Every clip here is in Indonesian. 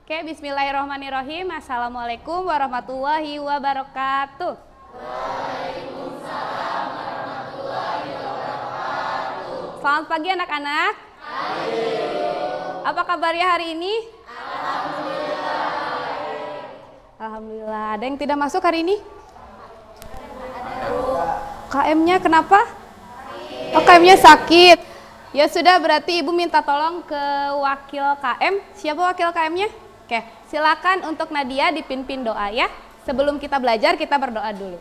Oke, bismillahirrahmanirrahim. Assalamualaikum warahmatullahi wabarakatuh. Waalaikumsalam warahmatullahi wabarakatuh. Selamat pagi anak-anak. Apa kabarnya hari ini? Alhamdulillah. Ada yang tidak masuk hari ini? KM-nya kenapa? Oh, KM-nya sakit. Ya sudah, berarti Ibu minta tolong ke wakil KM. Siapa wakil KM-nya? Oke, silakan untuk Nadia dipimpin doa ya. Sebelum kita belajar, kita berdoa dulu.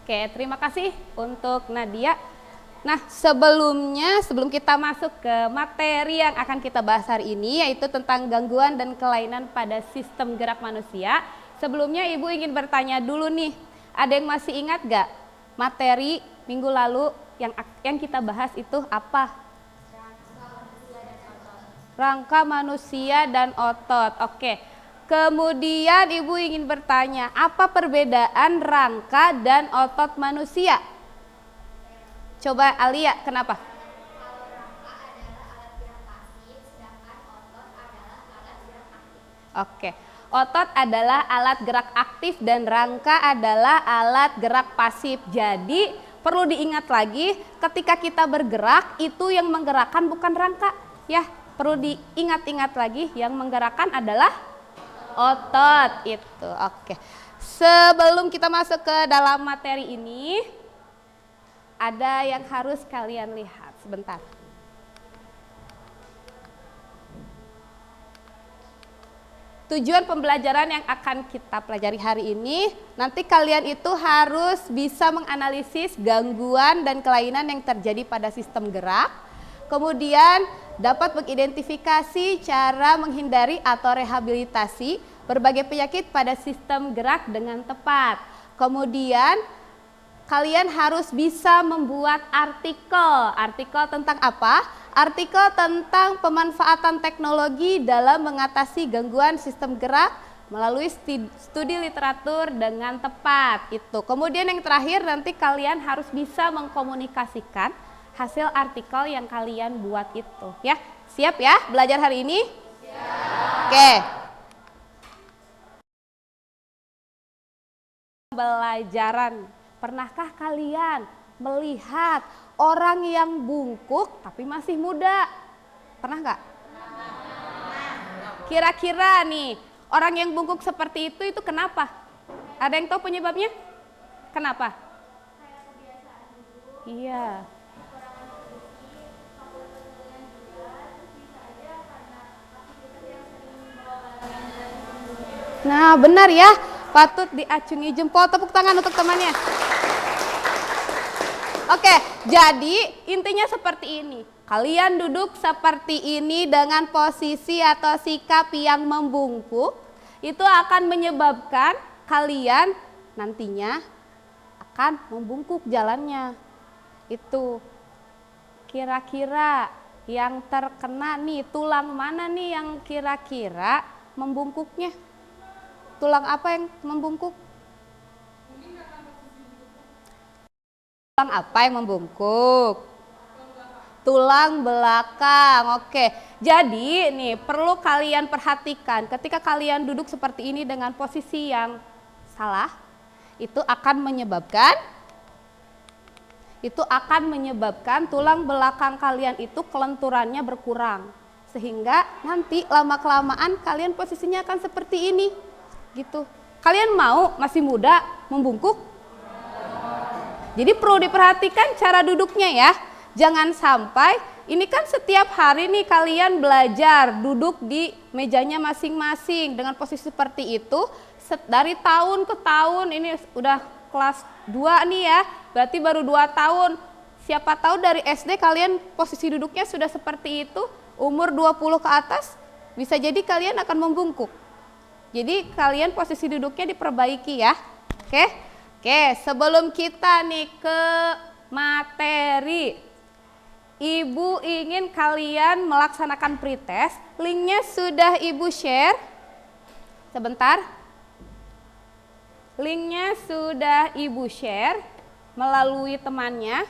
Oke, terima kasih untuk Nadia. Nah, sebelum kita masuk ke materi yang akan kita bahas hari ini, yaitu tentang gangguan dan kelainan pada sistem gerak manusia. Sebelumnya Ibu ingin bertanya dulu nih, ada yang masih ingat gak materi minggu lalu yang kita bahas itu apa? Rangka manusia dan otot. Oke. Kemudian Ibu ingin bertanya, apa perbedaan rangka dan otot manusia? Coba Alia, kenapa? Kalau rangka adalah alat gerak pasif, sedangkan otot adalah alat gerak aktif. Oke, otot adalah alat gerak aktif dan rangka adalah alat gerak pasif. Jadi perlu diingat lagi, ketika kita bergerak itu yang menggerakkan bukan rangka. Ya, perlu diingat-ingat lagi, yang menggerakkan adalah otot itu. Oke. Sebelum kita masuk ke dalam materi ini, ada yang harus kalian lihat sebentar. Tujuan pembelajaran yang akan kita pelajari hari ini, nanti kalian itu harus bisa menganalisis gangguan dan kelainan yang terjadi pada sistem gerak. Kemudian dapat mengidentifikasi cara menghindari atau rehabilitasi berbagai penyakit pada sistem gerak dengan tepat. Kemudian kalian harus bisa membuat artikel. Artikel tentang apa? Artikel tentang pemanfaatan teknologi dalam mengatasi gangguan sistem gerak melalui studi literatur dengan tepat. Itu. Kemudian yang terakhir, nanti kalian harus bisa mengkomunikasikan hasil artikel yang kalian buat itu, ya. Siap ya belajar hari ini? Siap. Oke. Pembelajaran. Pernahkah kalian melihat orang yang bungkuk tapi masih muda? Pernah nggak? Kira-kira nih, orang yang bungkuk seperti itu kenapa? Ada yang tahu penyebabnya? Kenapa? Iya. Nah, benar ya, patut diacungi jempol, tepuk tangan untuk temannya. Oke, jadi intinya seperti ini. Kalian duduk seperti ini dengan posisi atau sikap yang membungkuk, itu akan menyebabkan kalian nantinya akan membungkuk jalannya. Itu kira-kira yang terkena nih, tulang mana nih yang kira-kira membungkuknya? Tulang apa yang membungkuk? Tulang apa yang membungkuk? Tulang belakang. Oke. Jadi nih perlu kalian perhatikan ketika kalian duduk seperti ini dengan posisi yang salah, itu akan menyebabkan tulang belakang kalian itu kelenturannya berkurang. Sehingga nanti lama-kelamaan kalian posisinya akan seperti ini. Gitu. Kalian mau masih muda membungkuk? Jadi perlu diperhatikan cara duduknya ya. Jangan sampai, ini kan setiap hari nih kalian belajar duduk di mejanya masing-masing dengan posisi seperti itu. Dari tahun ke tahun, ini udah kelas 2 nih ya, berarti baru 2 tahun. Siapa tahu dari SD kalian posisi duduknya sudah seperti itu, umur 20 ke atas bisa jadi kalian akan membungkuk. Jadi kalian posisi duduknya diperbaiki ya. Oke, sebelum kita nih ke materi. Ibu ingin kalian melaksanakan pretest. Linknya sudah Ibu share. Sebentar. Linknya sudah Ibu share melalui temannya.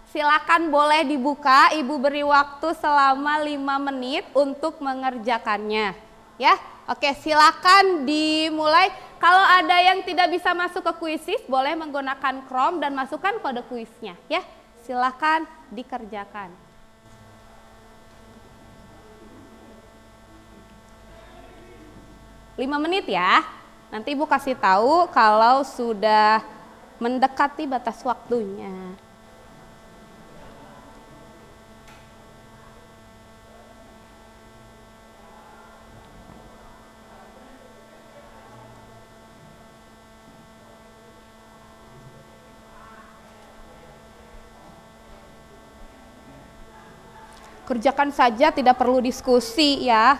Silakan boleh dibuka, Ibu beri waktu selama 5 menit untuk mengerjakannya. Ya, oke, silakan dimulai. Kalau ada yang tidak bisa masuk ke kuisis, boleh menggunakan Chrome dan masukkan kode kuisnya. Ya, silakan dikerjakan. Lima menit ya. Nanti Ibu kasih tahu kalau sudah mendekati batas waktunya. Kerjakan saja, tidak perlu diskusi ya.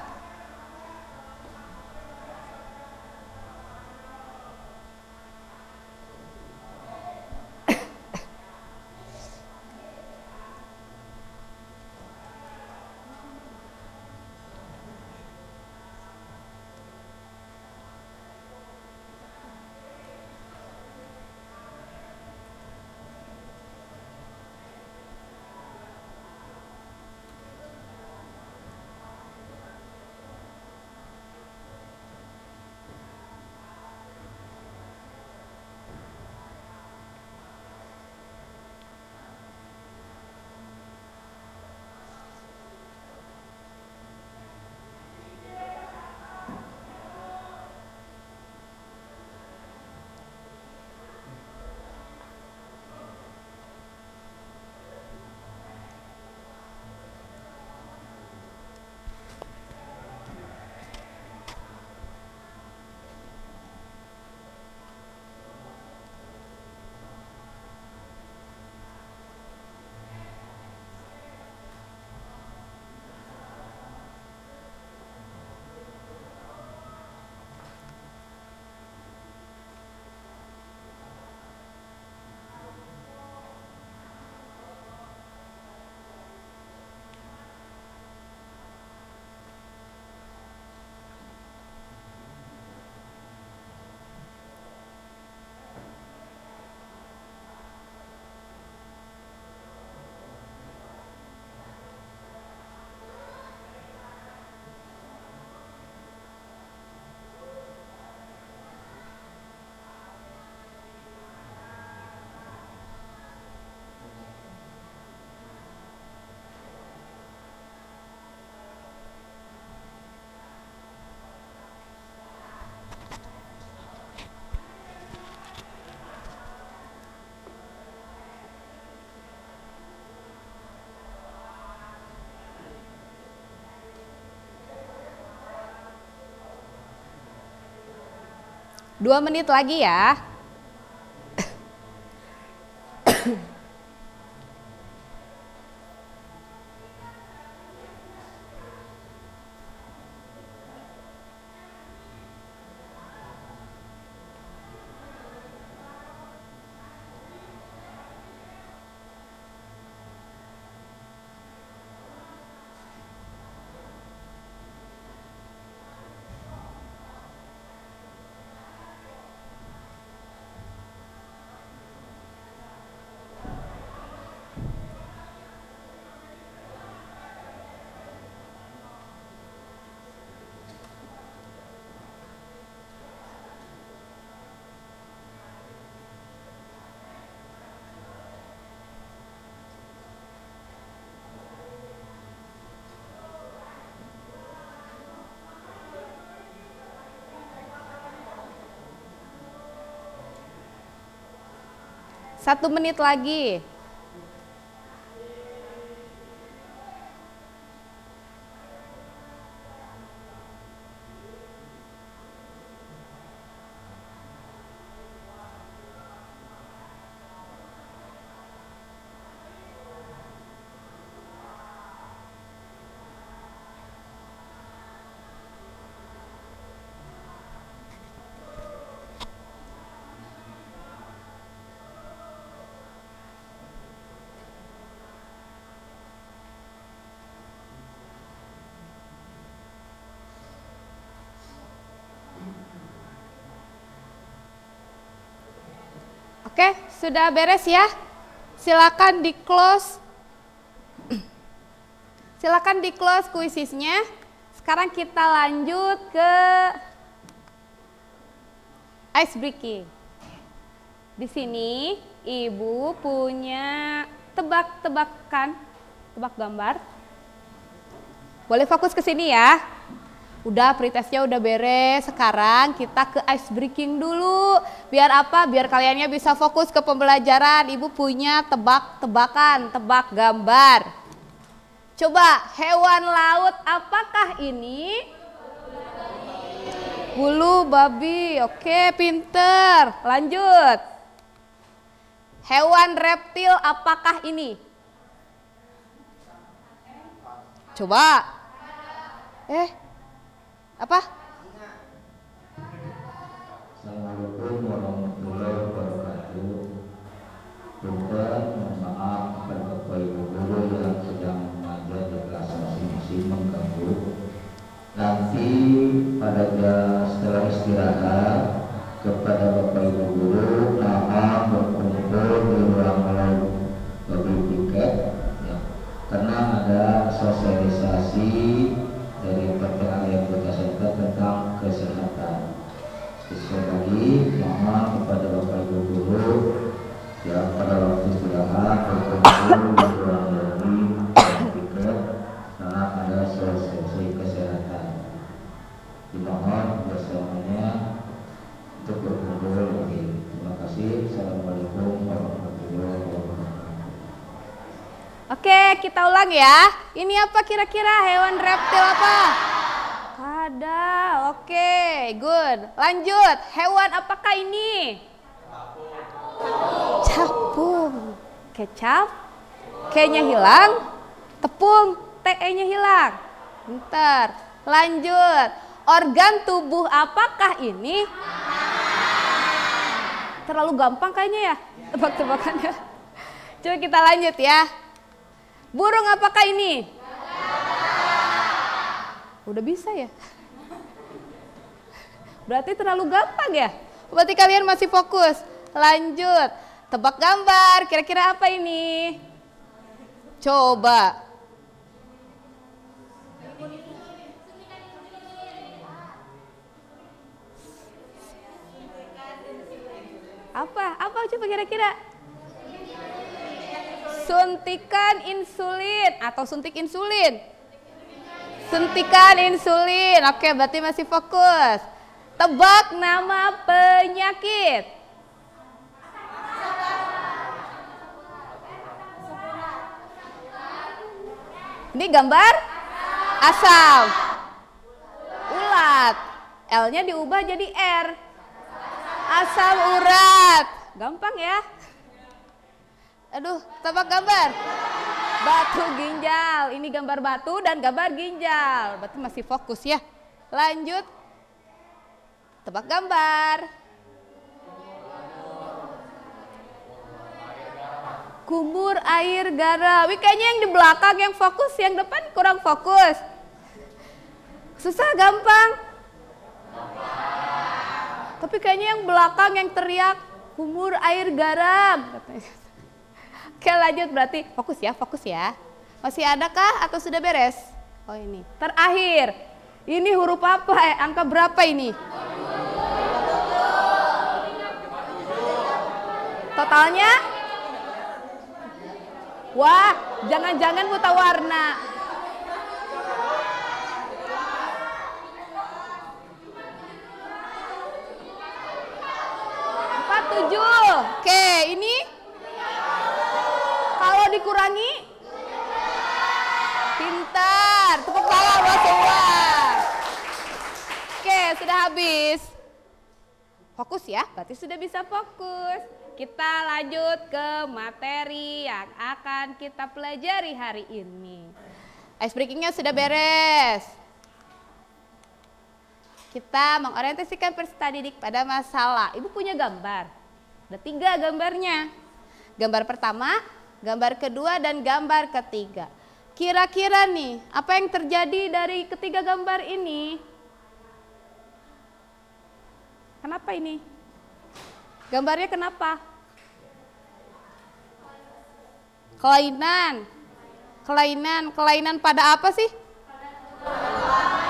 Dua menit lagi ya. Satu menit lagi. Oke, sudah beres ya? Silakan di close. Silakan di close kuisisnya. Sekarang kita lanjut ke ice breaking. Di sini Ibu punya tebak-tebakan, tebak gambar. Boleh fokus ke sini ya. Udah pretestnya udah beres, sekarang kita ke ice breaking dulu. Biar apa? Biar kaliannya bisa fokus ke pembelajaran. Ibu punya tebak-tebakan, tebak gambar. Coba, hewan laut apakah ini? Bulu babi. Oke, pinter. Lanjut. Hewan reptil apakah ini? Coba. Apa? Assalamualaikum warahmatullahi wabarakatuh. Punten, mohon maaf kepada Bapak Ibu guru yang sedang mengajar di kelas masing-masing mengganggu. Nanti setelah istirahat kepada Bapak Ibu guru mohon berkumpul di ruang lobby tiket ya. Karena ada sosialisasi dari PT Allian Kota Center tentang kesehatan. Sekali lagi mohon kepada Bapak Ibu guru yang pada waktu istirahat berkumpul di ruang lobby tiket karena ada sosialisasi kesehatan. Dimohon bersamanya untuk berkumpul lagi. Terima kasih. Assalamualaikum warahmatullahi wabarakatuh. Oke, kita ulang ya. Ini apa kira-kira hewan reptil apa? Kadal. Oke, good. Lanjut. Hewan apakah ini? Capung. Kecap. K-nya hilang. Tepung. TE-nya hilang. Bentar. Lanjut. Organ tubuh apakah ini? Terlalu gampang kayaknya ya tebak-tebakannya. Coba kita lanjut ya. Burung apakah ini? Udah bisa ya? Berarti terlalu gampang ya? Berarti kalian masih fokus. Lanjut. Tebak gambar. Kira-kira apa ini? Coba. Apa coba kira-kira? Suntikan insulin atau suntik insulin? Suntikan insulin. Oke, berarti masih fokus. Tebak nama penyakit. Ini gambar asam. Ulat. L-nya diubah jadi R. Asam urat. Gampang ya? Aduh, tebak gambar. Batu ginjal. Ini gambar batu dan gambar ginjal. Berarti masih fokus ya. Lanjut. Tebak gambar. Kumur air garam. Kayaknya yang di belakang yang fokus, yang depan kurang fokus. Susah gampang. Tapi kayaknya yang belakang yang teriak kumur air garam. Oke, lanjut, berarti fokus ya. Masih adakah atau sudah beres? Oh ini. Terakhir. Ini huruf apa? Angka berapa ini? Totalnya? Wah, jangan-jangan buta warna. Oke, ini kalau dikurangi pintar, tepuk tangan buat semua. Oke, sudah habis. Fokus ya, berarti sudah bisa fokus. Kita lanjut ke materi yang akan kita pelajari hari ini. Ice breakingnya sudah beres. Kita mengorientasikan peserta didik pada masalah. Ibu punya gambar. Ada 3 gambarnya. Gambar pertama, gambar kedua, dan gambar ketiga. Kira-kira nih, apa yang terjadi dari ketiga gambar ini? Kenapa ini? Gambarnya kenapa? Kelainan pada apa sih?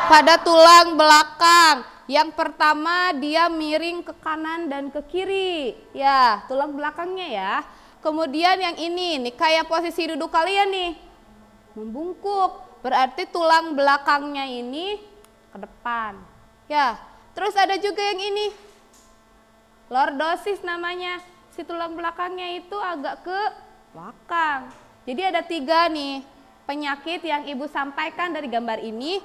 Pada tulang belakang. Yang pertama dia miring ke kanan dan ke kiri. Ya, tulang belakangnya ya. Kemudian yang ini nih kayak posisi duduk kalian nih. Membungkuk. Berarti tulang belakangnya ini ke depan. Ya, terus ada juga yang ini. Lordosis namanya. Si tulang belakangnya itu agak ke belakang. Jadi ada 3 nih penyakit yang Ibu sampaikan dari gambar ini.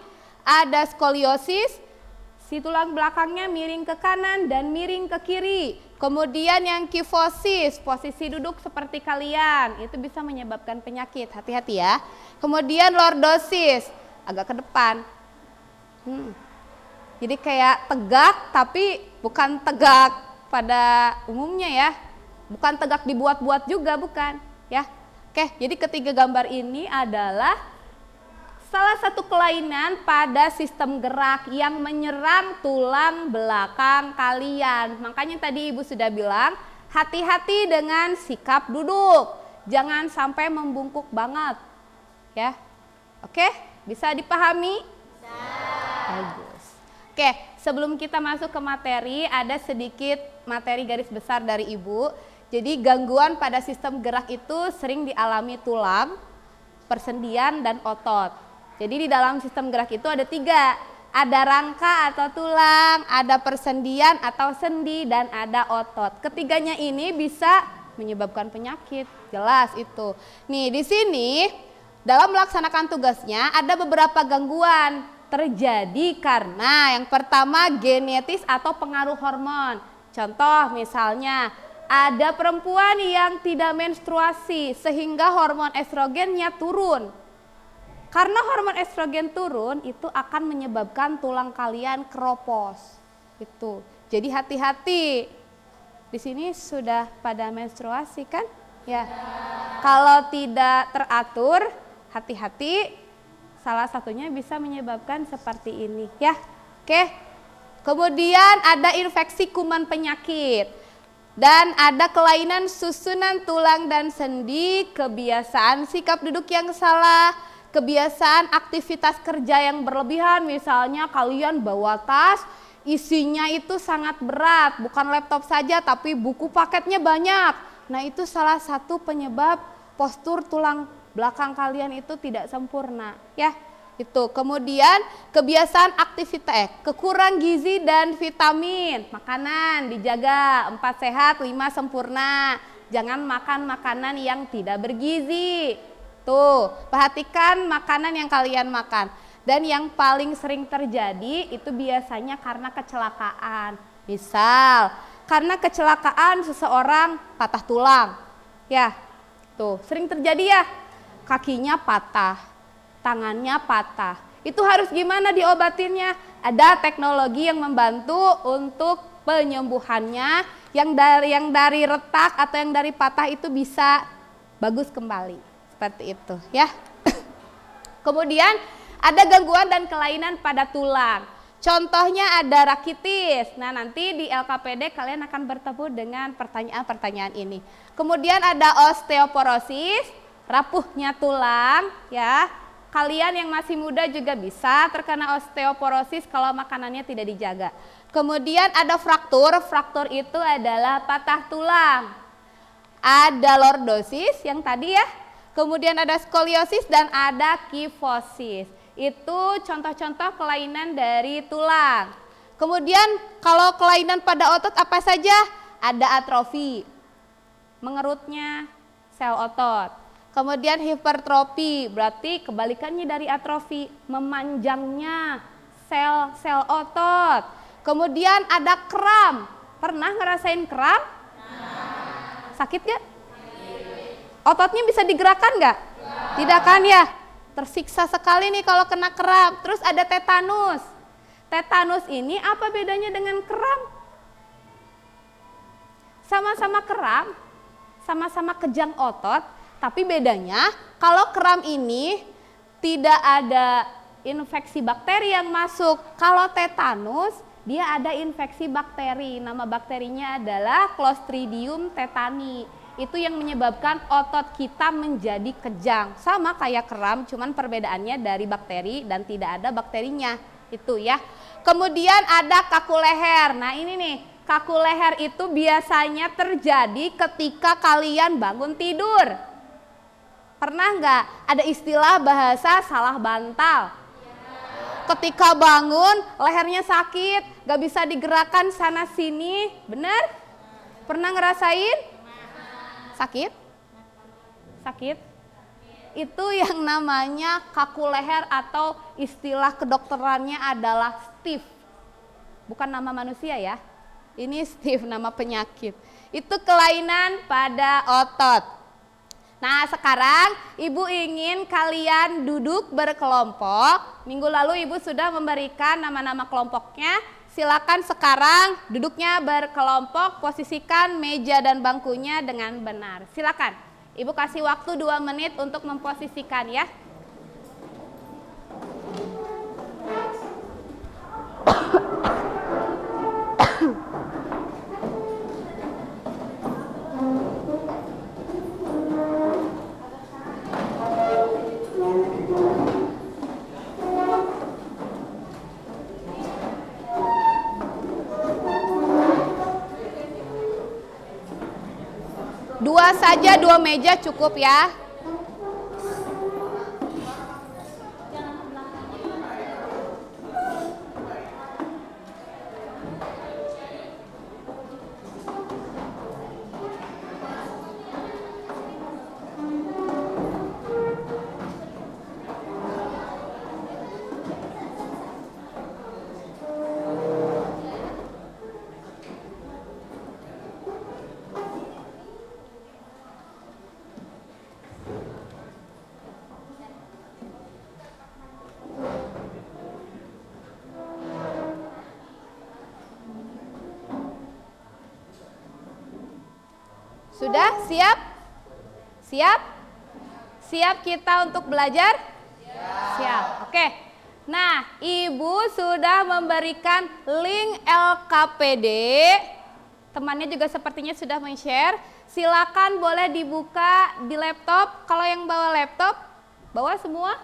Ada skoliosis, si tulang belakangnya miring ke kanan dan miring ke kiri. Kemudian yang kifosis, posisi duduk seperti kalian, itu bisa menyebabkan penyakit, hati-hati ya. Kemudian lordosis, agak ke depan. Jadi kayak tegak tapi bukan tegak pada umumnya ya. Bukan tegak dibuat-buat juga, bukan ya. Oke, jadi ketiga gambar ini adalah salah satu kelainan pada sistem gerak yang menyerang tulang belakang kalian. Makanya tadi Ibu sudah bilang, hati-hati dengan sikap duduk. Jangan sampai membungkuk banget. Ya. Oke, bisa dipahami? Bisa. Bagus. Oke, sebelum kita masuk ke materi, ada sedikit materi garis besar dari Ibu. Jadi gangguan pada sistem gerak itu sering dialami tulang, persendian, dan otot. Jadi di dalam sistem gerak itu ada 3, ada rangka atau tulang, ada persendian atau sendi, dan ada otot. Ketiganya ini bisa menyebabkan penyakit, jelas itu. Nih di sini dalam melaksanakan tugasnya ada beberapa gangguan terjadi karena yang pertama genetis atau pengaruh hormon. Contoh misalnya ada perempuan yang tidak menstruasi sehingga hormon estrogennya turun. Karena hormon estrogen turun itu akan menyebabkan tulang kalian keropos. Itu. Jadi hati-hati. Di sini sudah pada menstruasi kan? Ya. Kalau tidak teratur, hati-hati. Salah satunya bisa menyebabkan seperti ini ya. Oke. Kemudian ada infeksi kuman penyakit. Dan ada kelainan susunan tulang dan sendi, kebiasaan sikap duduk yang salah, kebiasaan aktivitas kerja yang berlebihan, misalnya kalian bawa tas, isinya itu sangat berat, bukan laptop saja tapi buku paketnya banyak. Nah itu salah satu penyebab postur tulang belakang kalian itu tidak sempurna ya. Itu kemudian kebiasaan aktivitas, kekurang gizi dan vitamin, makanan dijaga 4 sehat 5 sempurna, jangan makan makanan yang tidak bergizi. Tuh, perhatikan makanan yang kalian makan. Dan yang paling sering terjadi itu biasanya karena kecelakaan. Misal, karena kecelakaan seseorang patah tulang. Ya, tuh sering terjadi ya. Kakinya patah, tangannya patah. Itu harus gimana diobatinnya? Ada teknologi yang membantu untuk penyembuhannya. Yang dari retak atau yang dari patah itu bisa bagus kembali. Seperti itu ya. Kemudian ada gangguan dan kelainan pada tulang. Contohnya ada rakitis. Nah nanti di LKPD kalian akan bertemu dengan pertanyaan-pertanyaan ini. Kemudian ada osteoporosis, rapuhnya tulang ya. Kalian yang masih muda juga bisa terkena osteoporosis kalau makanannya tidak dijaga. Kemudian ada fraktur. Fraktur itu adalah patah tulang. Ada lordosis yang tadi ya. Kemudian ada skoliosis dan ada kifosis. Itu contoh-contoh kelainan dari tulang. Kemudian kalau kelainan pada otot apa saja? Ada atrofi, mengerutnya sel otot. Kemudian hipertrofi, berarti kebalikannya dari atrofi, memanjangnya sel-sel otot. Kemudian ada kram. Pernah ngerasain kram? Sakit gak? Ototnya bisa digerakkan nggak? Tidak kan ya? Tersiksa sekali nih kalau kena kram. Terus ada tetanus. Tetanus ini apa bedanya dengan kram? Sama-sama kram, sama-sama kejang otot, tapi bedanya kalau kram ini tidak ada infeksi bakteri yang masuk. Kalau tetanus dia ada infeksi bakteri. Nama bakterinya adalah Clostridium tetani. Itu yang menyebabkan otot kita menjadi kejang. Sama kayak kram, cuman perbedaannya dari bakteri dan tidak ada bakterinya. Itu ya. Kemudian ada kaku leher. Nah ini nih, kaku leher itu biasanya terjadi ketika kalian bangun tidur. Pernah nggak ada istilah bahasa salah bantal? Ketika bangun lehernya sakit, gak bisa digerakkan sana sini, bener? Pernah ngerasain? Sakit? Sakit? Itu yang namanya kaku leher atau istilah kedokterannya adalah stiff. Bukan nama manusia ya, ini stiff nama penyakit. Itu kelainan pada otot. Nah sekarang ibu ingin kalian duduk berkelompok. Minggu lalu ibu sudah memberikan nama-nama kelompoknya. Silakan sekarang duduknya berkelompok, posisikan meja dan bangkunya dengan benar. Silakan. Ibu kasih waktu 2 menit untuk memposisikan ya. Dua saja, 2 meja cukup ya. Sudah siap? Siap? Siap kita untuk belajar? Siap. Oke. Nah, ibu sudah memberikan link LKPD. Temannya juga sepertinya sudah men-share. Silakan boleh dibuka di laptop. Kalau yang bawa laptop, bawa semua?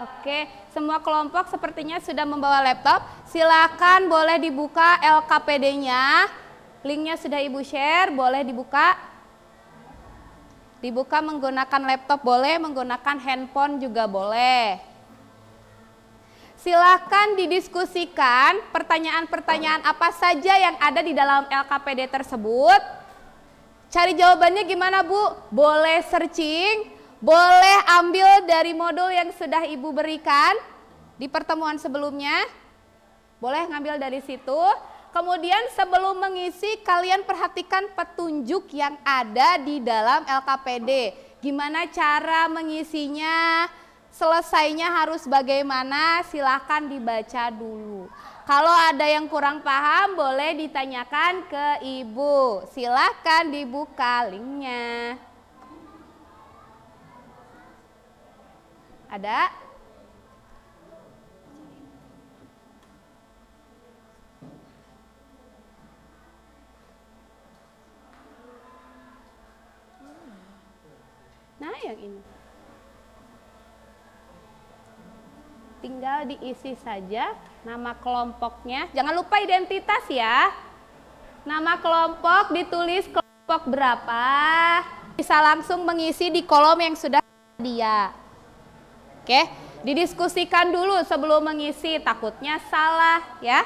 Oke, semua kelompok sepertinya sudah membawa laptop. Silakan boleh dibuka LKPD-nya. Linknya sudah ibu share, boleh dibuka. Dibuka menggunakan laptop boleh, menggunakan handphone juga boleh. Silakan didiskusikan pertanyaan-pertanyaan apa saja yang ada di dalam LKPD tersebut. Cari jawabannya gimana Bu? Boleh searching, boleh ambil dari modul yang sudah ibu berikan di pertemuan sebelumnya. Boleh ngambil dari situ. Kemudian sebelum mengisi kalian perhatikan petunjuk yang ada di dalam LKPD. Gimana cara mengisinya, selesainya harus bagaimana, silahkan dibaca dulu. Kalau ada yang kurang paham boleh ditanyakan ke ibu. Silahkan dibuka linknya. Ada? Nah yang ini. Tinggal diisi saja nama kelompoknya. Jangan lupa identitas ya. Nama kelompok ditulis kelompok berapa. Bisa langsung mengisi di kolom yang sudah dia. Oke, didiskusikan dulu sebelum mengisi, takutnya salah ya.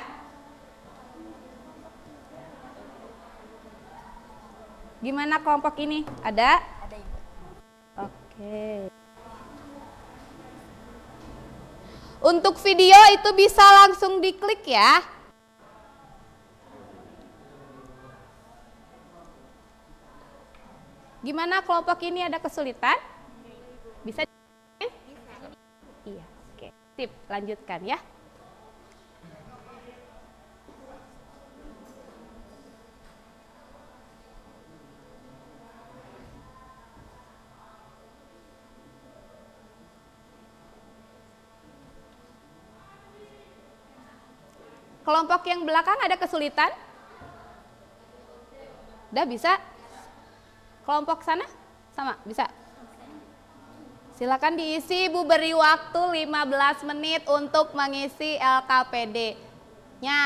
Gimana kelompok ini? Ada? Ada Ibu. Oke. Untuk video itu bisa langsung diklik ya. Gimana kelompok ini, ada kesulitan? Bisa? Iya, oke. Sip, lanjutkan ya. Kelompok yang belakang ada kesulitan? Udah bisa? Kelompok sana? Sama, bisa? Silakan diisi, Ibu beri waktu 15 menit untuk mengisi LKPD-nya.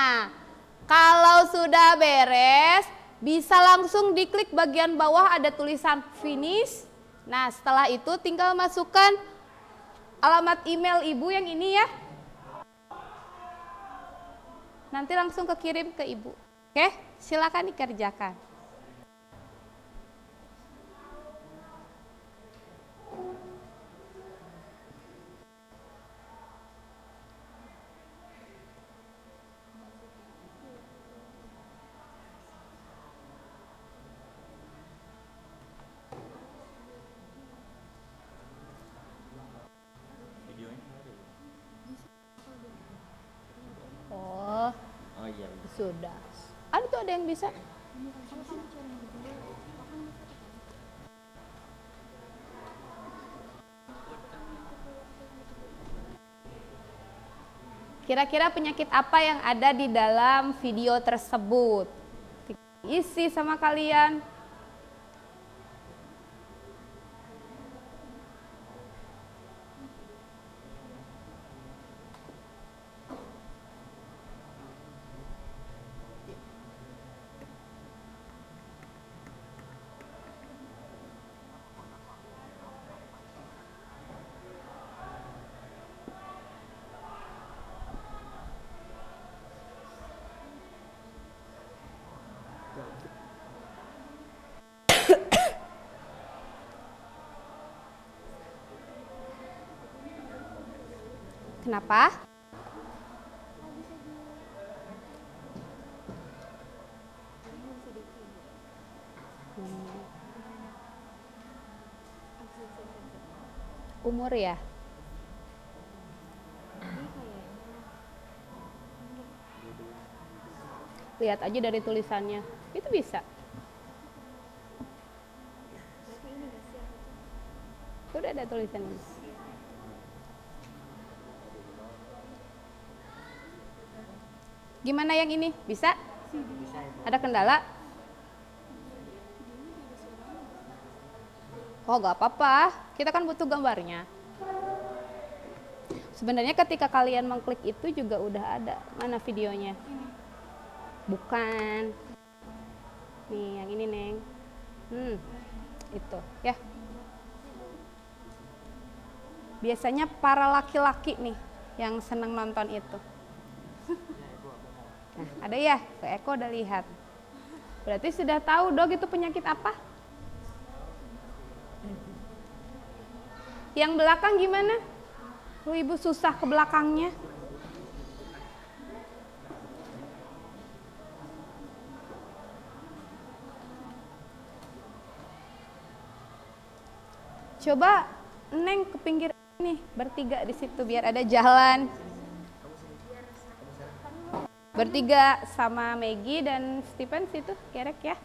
Kalau sudah beres, bisa langsung diklik bagian bawah ada tulisan finish. Nah, setelah itu tinggal masukkan alamat email Ibu yang ini ya. Nanti langsung kekirim ke Ibu. Oke, silakan dikerjakan. Oh iya. Sudah. Ada yang bisa? Kira-kira penyakit apa yang ada di dalam video tersebut? Isi sama kalian. Kenapa? Umur ya? Lihat aja dari tulisannya. Itu bisa. Udah ada tulisannya. Gimana yang ini? Bisa? Ada kendala? Oh, gak apa-apa. Kita kan butuh gambarnya. Sebenarnya ketika kalian mengklik itu juga udah ada. Mana videonya? Bukan. Nih, yang ini, Neng. Itu, ya. Biasanya para laki-laki nih yang seneng nonton itu. Nah, ada ya? Ke Eko udah lihat. Berarti sudah tahu dong itu penyakit apa? Yang belakang gimana? Lu Ibu susah ke belakangnya. Coba Neng ke pinggir nih, bertiga di situ biar ada jalan. Bertiga sama Maggie dan Stephen situ, kerek ya.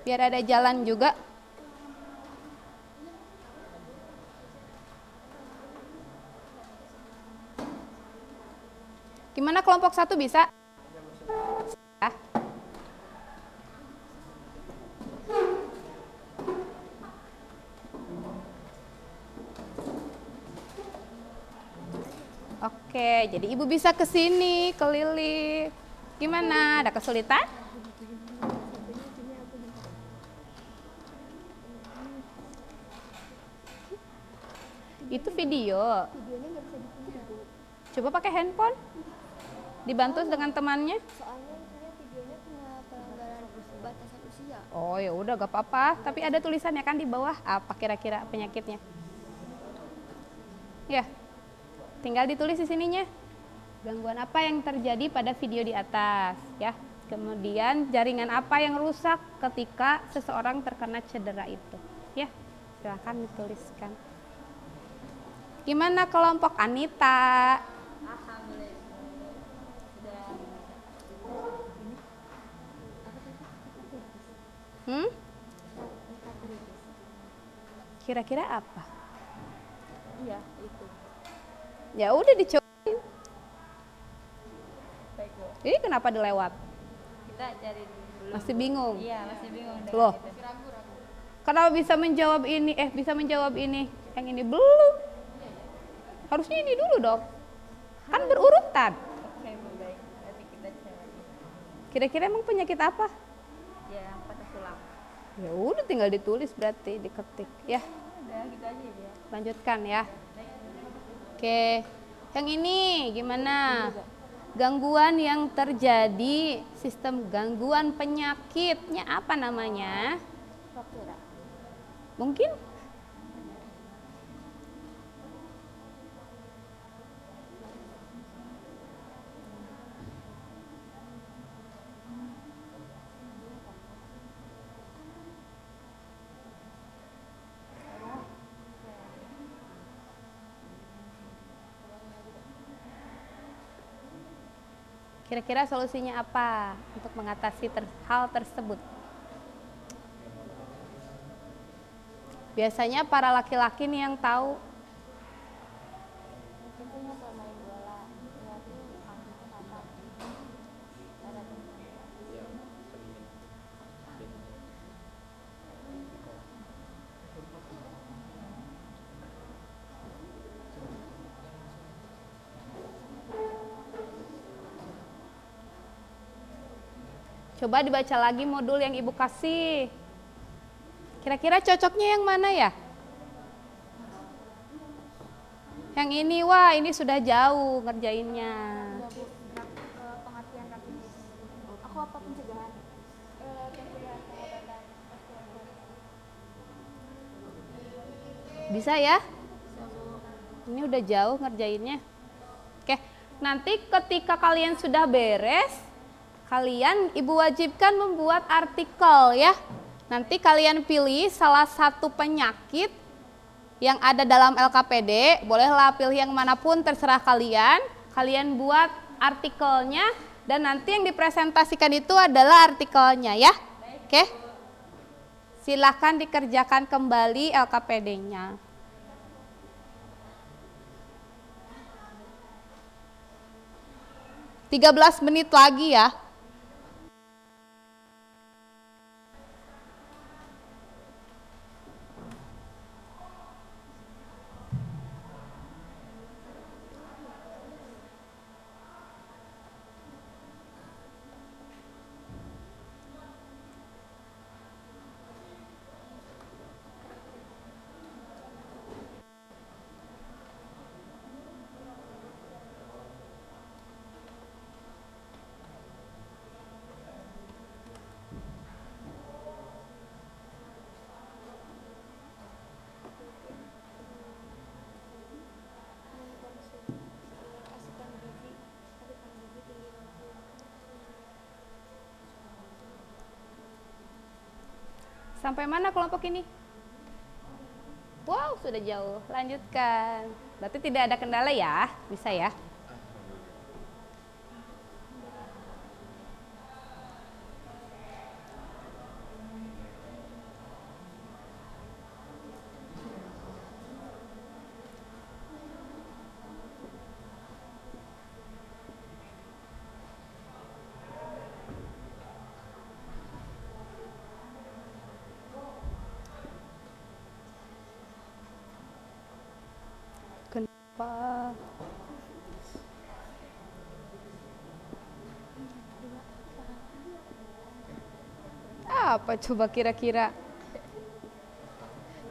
Biar ada jalan juga. Gimana kelompok 1 bisa? Ya. Oke, jadi Ibu bisa ke sini, keliling. Gimana? Ada kesulitan? Itu video. Coba pakai handphone. Dibantu dengan temannya. Soalnya intinya videonya kena pelanggaran batasan usia. Oh ya udah gak apa-apa, tapi ada tulisannya kan di bawah apa kira-kira penyakitnya. Ya. Tinggal ditulis di sininya. Gangguan apa yang terjadi pada video di atas, ya. Kemudian jaringan apa yang rusak ketika seseorang terkena cedera itu, ya. Silakan dituliskan. Gimana kelompok Anita? Kira-kira apa? Iya, itu. Ya udah dicobain. Baik, Bu. Ini kenapa dilewat? Kita cari dulu. Masih bingung? Iya, masih bingung. Loh. Kenapa bisa menjawab ini? Bisa menjawab ini. Yang ini belum. Harusnya ini dulu dong. Kan berurutan. Oke, baik. Nanti kita cari. Kira-kira emang penyakit apa? Ya, patah tulang. Ya udah tinggal ditulis berarti diketik ya. Udah gitu aja ya. Lanjutkan ya. Oke. Yang ini gimana? Gangguan yang terjadi, sistem gangguan penyakitnya apa namanya? Fraktura. Mungkin? Kira-kira solusinya apa untuk mengatasi hal tersebut? Biasanya para laki-laki nih yang tahu. Biasanya kalau main bola, ya tuh kakinya patah. Coba dibaca lagi modul yang ibu kasih. Kira-kira cocoknya yang mana ya? Yang ini, wah ini sudah jauh ngerjainnya. Pengertian rakitis. Aku apa pencegahan? Pencegahan pengobatan osteoporosis. Bisa ya? Ini udah jauh ngerjainnya. Oke, nanti ketika kalian sudah beres, kalian ibu wajibkan membuat artikel ya. Nanti kalian pilih salah satu penyakit yang ada dalam LKPD, bolehlah pilih yang manapun terserah kalian. Kalian buat artikelnya dan nanti yang dipresentasikan itu adalah artikelnya ya. Oke. Silahkan dikerjakan kembali LKPD-nya. Tiga belas menit lagi ya. Sampai mana kelompok ini? Wow, sudah jauh. Lanjutkan. Berarti tidak ada kendala ya? Bisa ya? Kenapa? Apa coba kira-kira?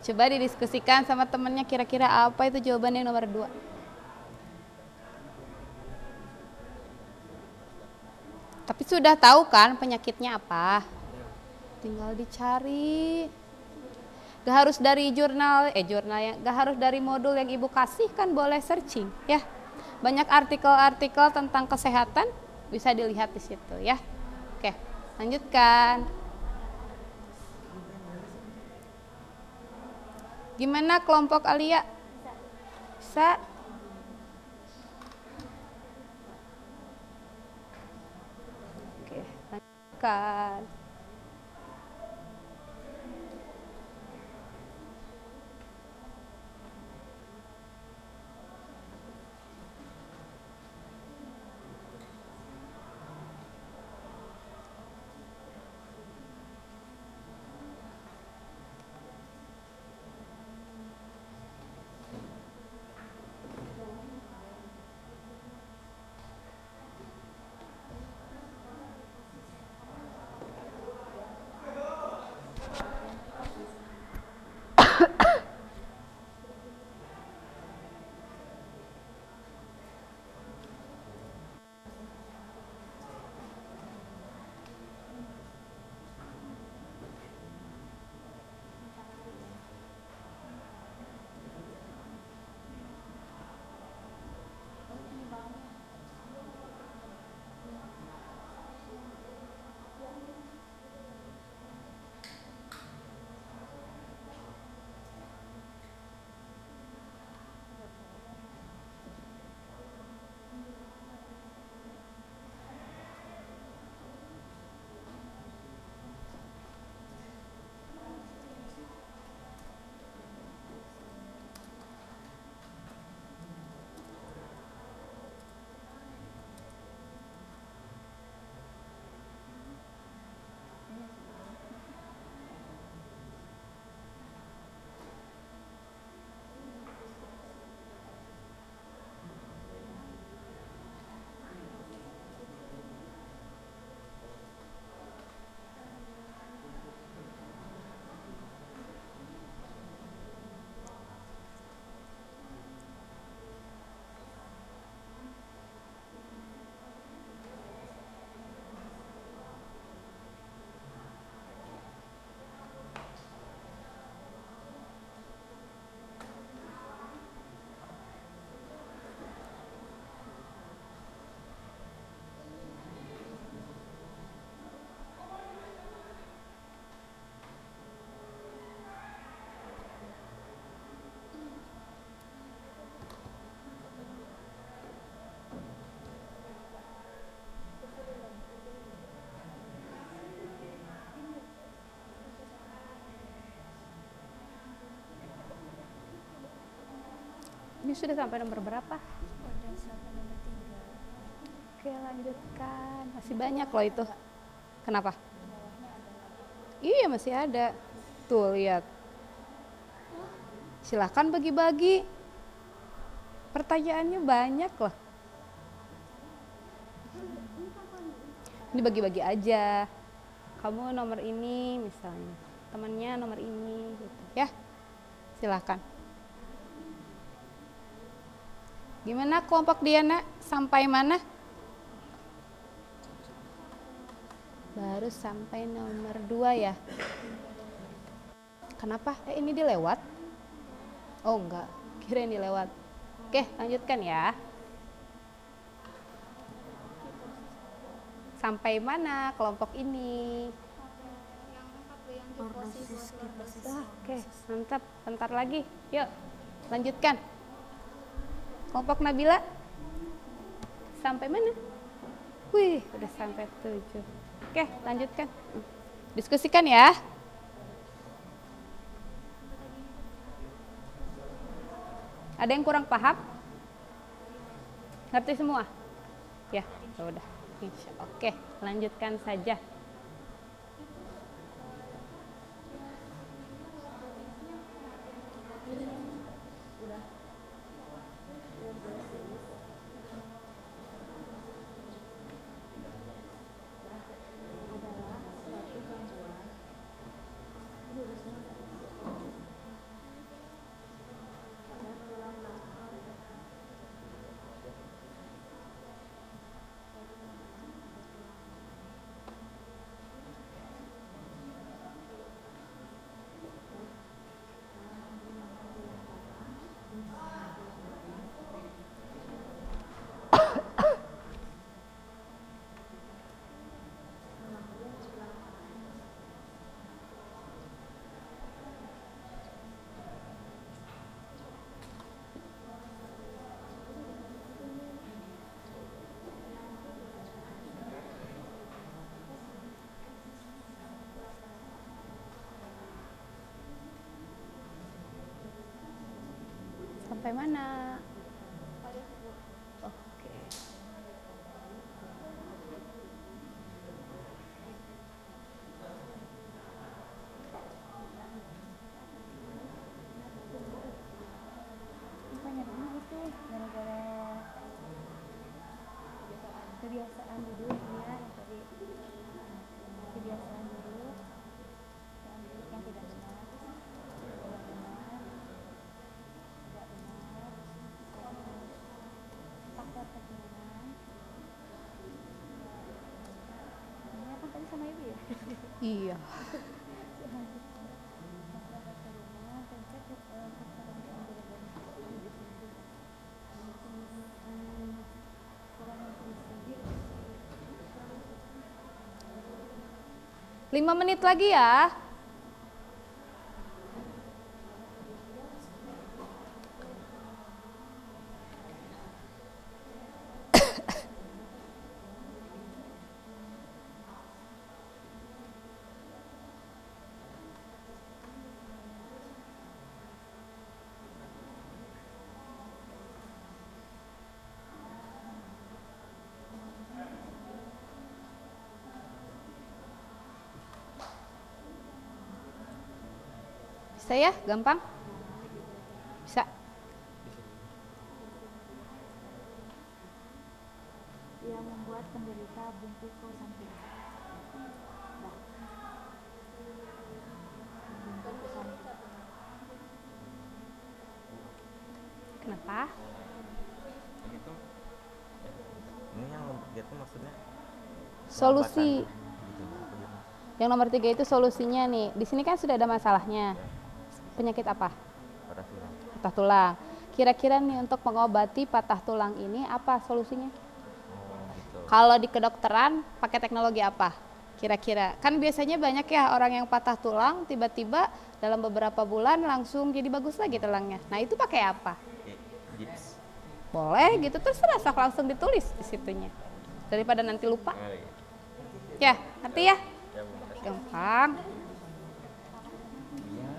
Coba didiskusikan sama temennya kira-kira apa itu jawabannya nomor 2. Tapi sudah tahu kan penyakitnya apa? Tinggal dicari. Gak harus dari jurnal yang gak harus dari modul yang ibu kasih, kan boleh searching ya. Banyak artikel-artikel tentang kesehatan bisa dilihat di situ ya. Oke, lanjutkan. Gimana kelompok Alia? Bisa? Oke, lanjutkan. Ini sudah sampai nomor berapa? Udah sampai nomor 3. Oke, lanjutkan. Masih banyak loh itu. Kenapa? Iya, masih ada. Tuh, lihat. Silahkan bagi-bagi. Pertanyaannya banyak loh. Ini bagi-bagi aja. Kamu nomor ini misalnya. Temannya nomor ini gitu. Ya. Silahkan. Gimana kelompok Diana? Sampai mana? Baru sampai nomor 2 ya. Kenapa? Ini dilewat? Oh enggak, kirain dilewat. Oke, lanjutkan ya. Sampai mana kelompok ini? Yang 4 yang di posisi Oke, mantap. Bentar lagi. Yuk, lanjutkan. Kelompok Nabila? Sampai mana? Wih, udah sampai 7. Oke, lanjutkan. Diskusikan ya. Ada yang kurang paham? Ngerti semua? Ya, udah. Oke, lanjutkan saja. Sampai mana? Oke. Banyak banget itu gara-gara kebiasaan duduk ya tadi. Kebiasaan duduk dan duduk yang tidak benar. Tidak benar. Tidak benar. Faktor keturunan. Ini apa tadi sama ibu ya? Iya. Faktor keturunan, pencet faktor keturunan. Lima menit lagi ya. Bisa ya? Gampang? Bisa. Yang membuat penderita bungkuk samping. Nah. Bungkuk samping. Kenapa? Gitu. Ini yang nomor 3 itu maksudnya Solusi. gitu, apa gitu? Yang nomor 3 itu solusinya nih. Di sini kan sudah ada masalahnya. Penyakit apa? Pada tulang. Patah tulang. Kira-kira nih untuk mengobati patah tulang ini apa solusinya? Oh, gitu. Kalau di kedokteran pakai teknologi apa? Kira-kira. Kan biasanya banyak ya orang yang patah tulang tiba-tiba dalam beberapa bulan langsung jadi bagus lagi tulangnya. Nah, itu pakai apa? Gips. Boleh gitu, terserah sok langsung ditulis di situnya. Daripada nanti lupa. Oh, iya. Ya, ngerti ya? Ya, Bu, makasih. Gampang. Iya,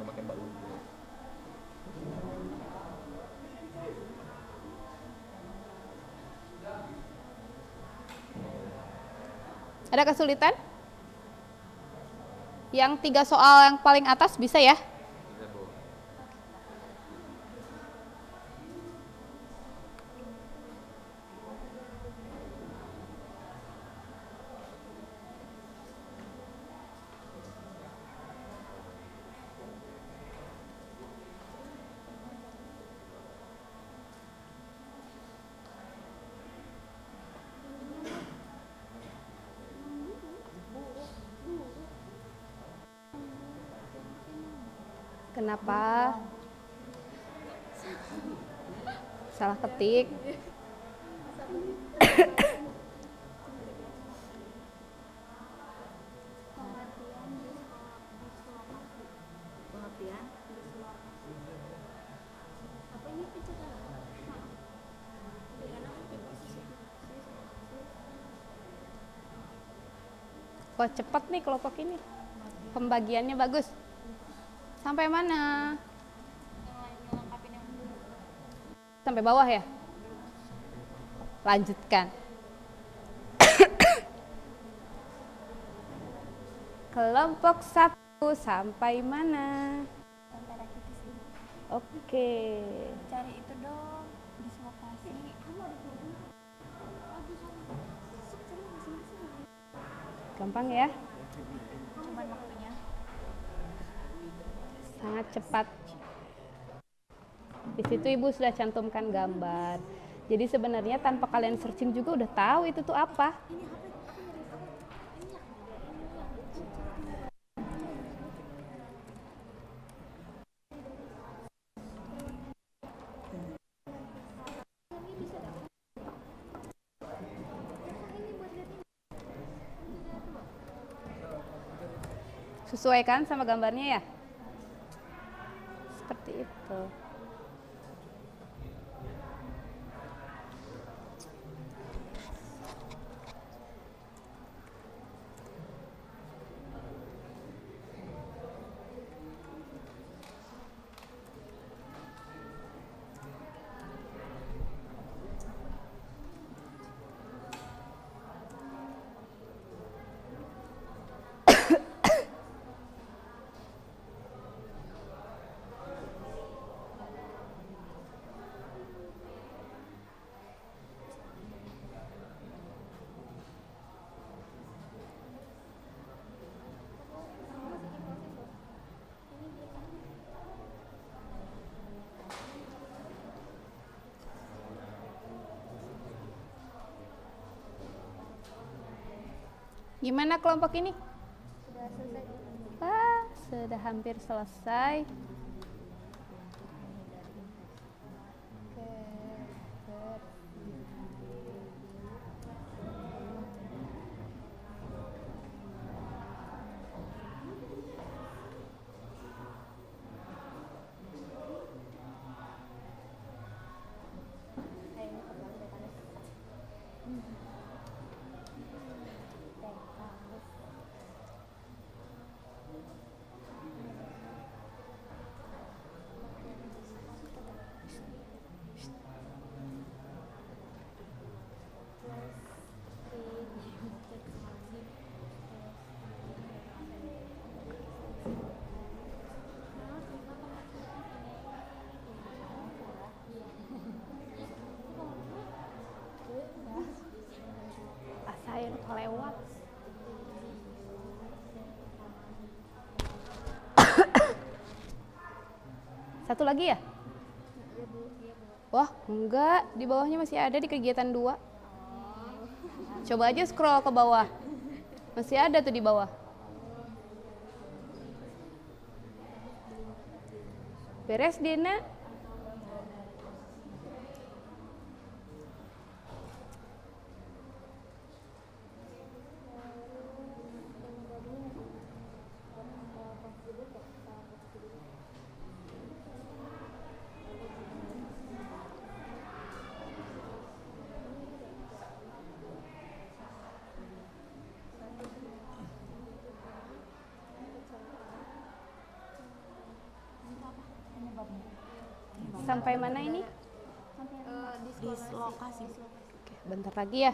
nggak pakai bau. Ada kesulitan? Yang 3 soal yang paling atas bisa ya? Bisa, Bu. Kenapa? Salah ketik. Pengertian apa ini pencegahan? Wah, cepat nih kelompok ini. Pembagiannya bagus. Sampai mana? Ngelengkapin yang dulu. Sampai bawah ya? Lanjutkan. Kelompok 1 sampai mana? Antara kita sih. Oke. Cari itu dong, dislokasi. Gampang ya? Cuman waktunya. Sangat cepat. Di situ Ibu sudah cantumkan gambar. Jadi sebenarnya tanpa kalian searching juga udah tahu itu tuh apa. Sesuaikan sama gambarnya ya? Seperti itu. Gimana kelompok ini? Sudah selesai. Wah, sudah hampir selesai. Oke, saya kelewat. Satu lagi ya? Wah, enggak. Di bawahnya masih ada di kegiatan 2. Coba aja scroll ke bawah. Masih ada tuh di bawah. Beres, Dina? Sampai mana ini? Dislokasi. Oke, bentar lagi ya.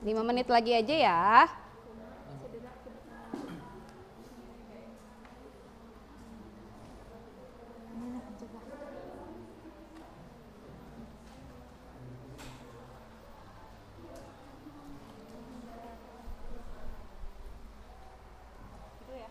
5 menit lagi aja ya. Ini pencegah. Itu ya.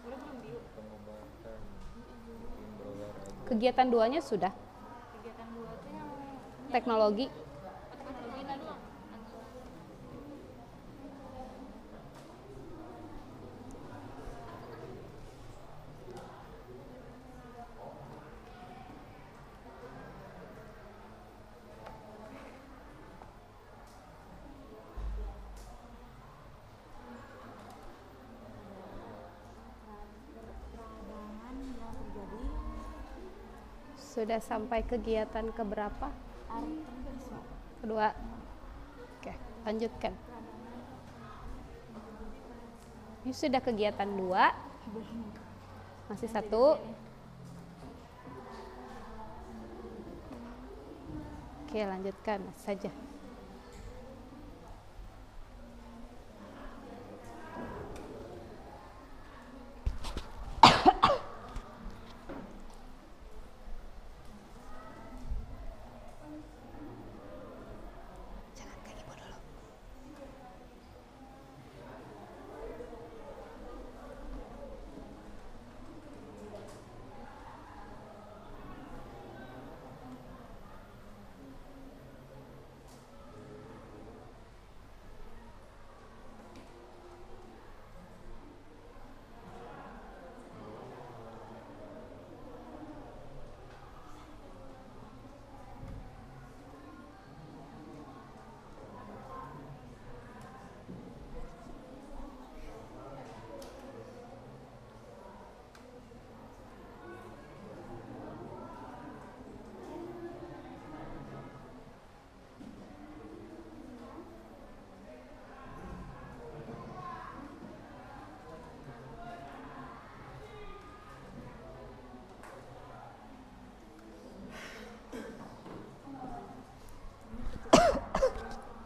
Udah belum Biu? Pengobatan bikin berolahraga. Kegiatan 2-nya sudah. Kegiatan 2 tuh yang Teknologi. teknologi tadi ya? Peradangan yang terjadi Sudah sampai kegiatan keberapa? artritis. Kedua. Oke, lanjutkan. Ini sudah kegiatan 2. Masih 1. Oke, lanjutkan saja. Jangan ke ibu dulu.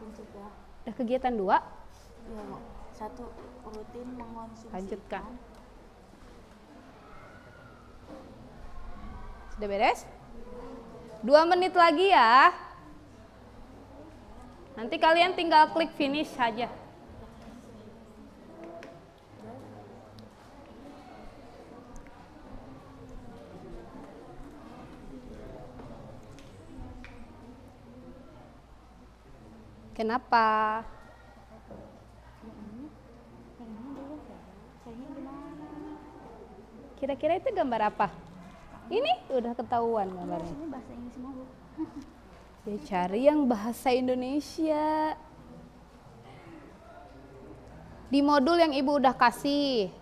Pencegah. Udah kegiatan 2. Ya, Bu. 1 rutin mengonsumsi Lanjutkan. ikan. Sudah beres? 2 menit lagi ya. Nanti kalian tinggal klik finish saja. Kenapa? Yang ini dulu ya. Kayaknya gimana? Kira-kira itu gambar apa? Ini udah ketahuan gambarnya. Ini bahasa Inggris semua, Bu. Ya cari yang bahasa Indonesia. Di modul yang ibu udah kasih.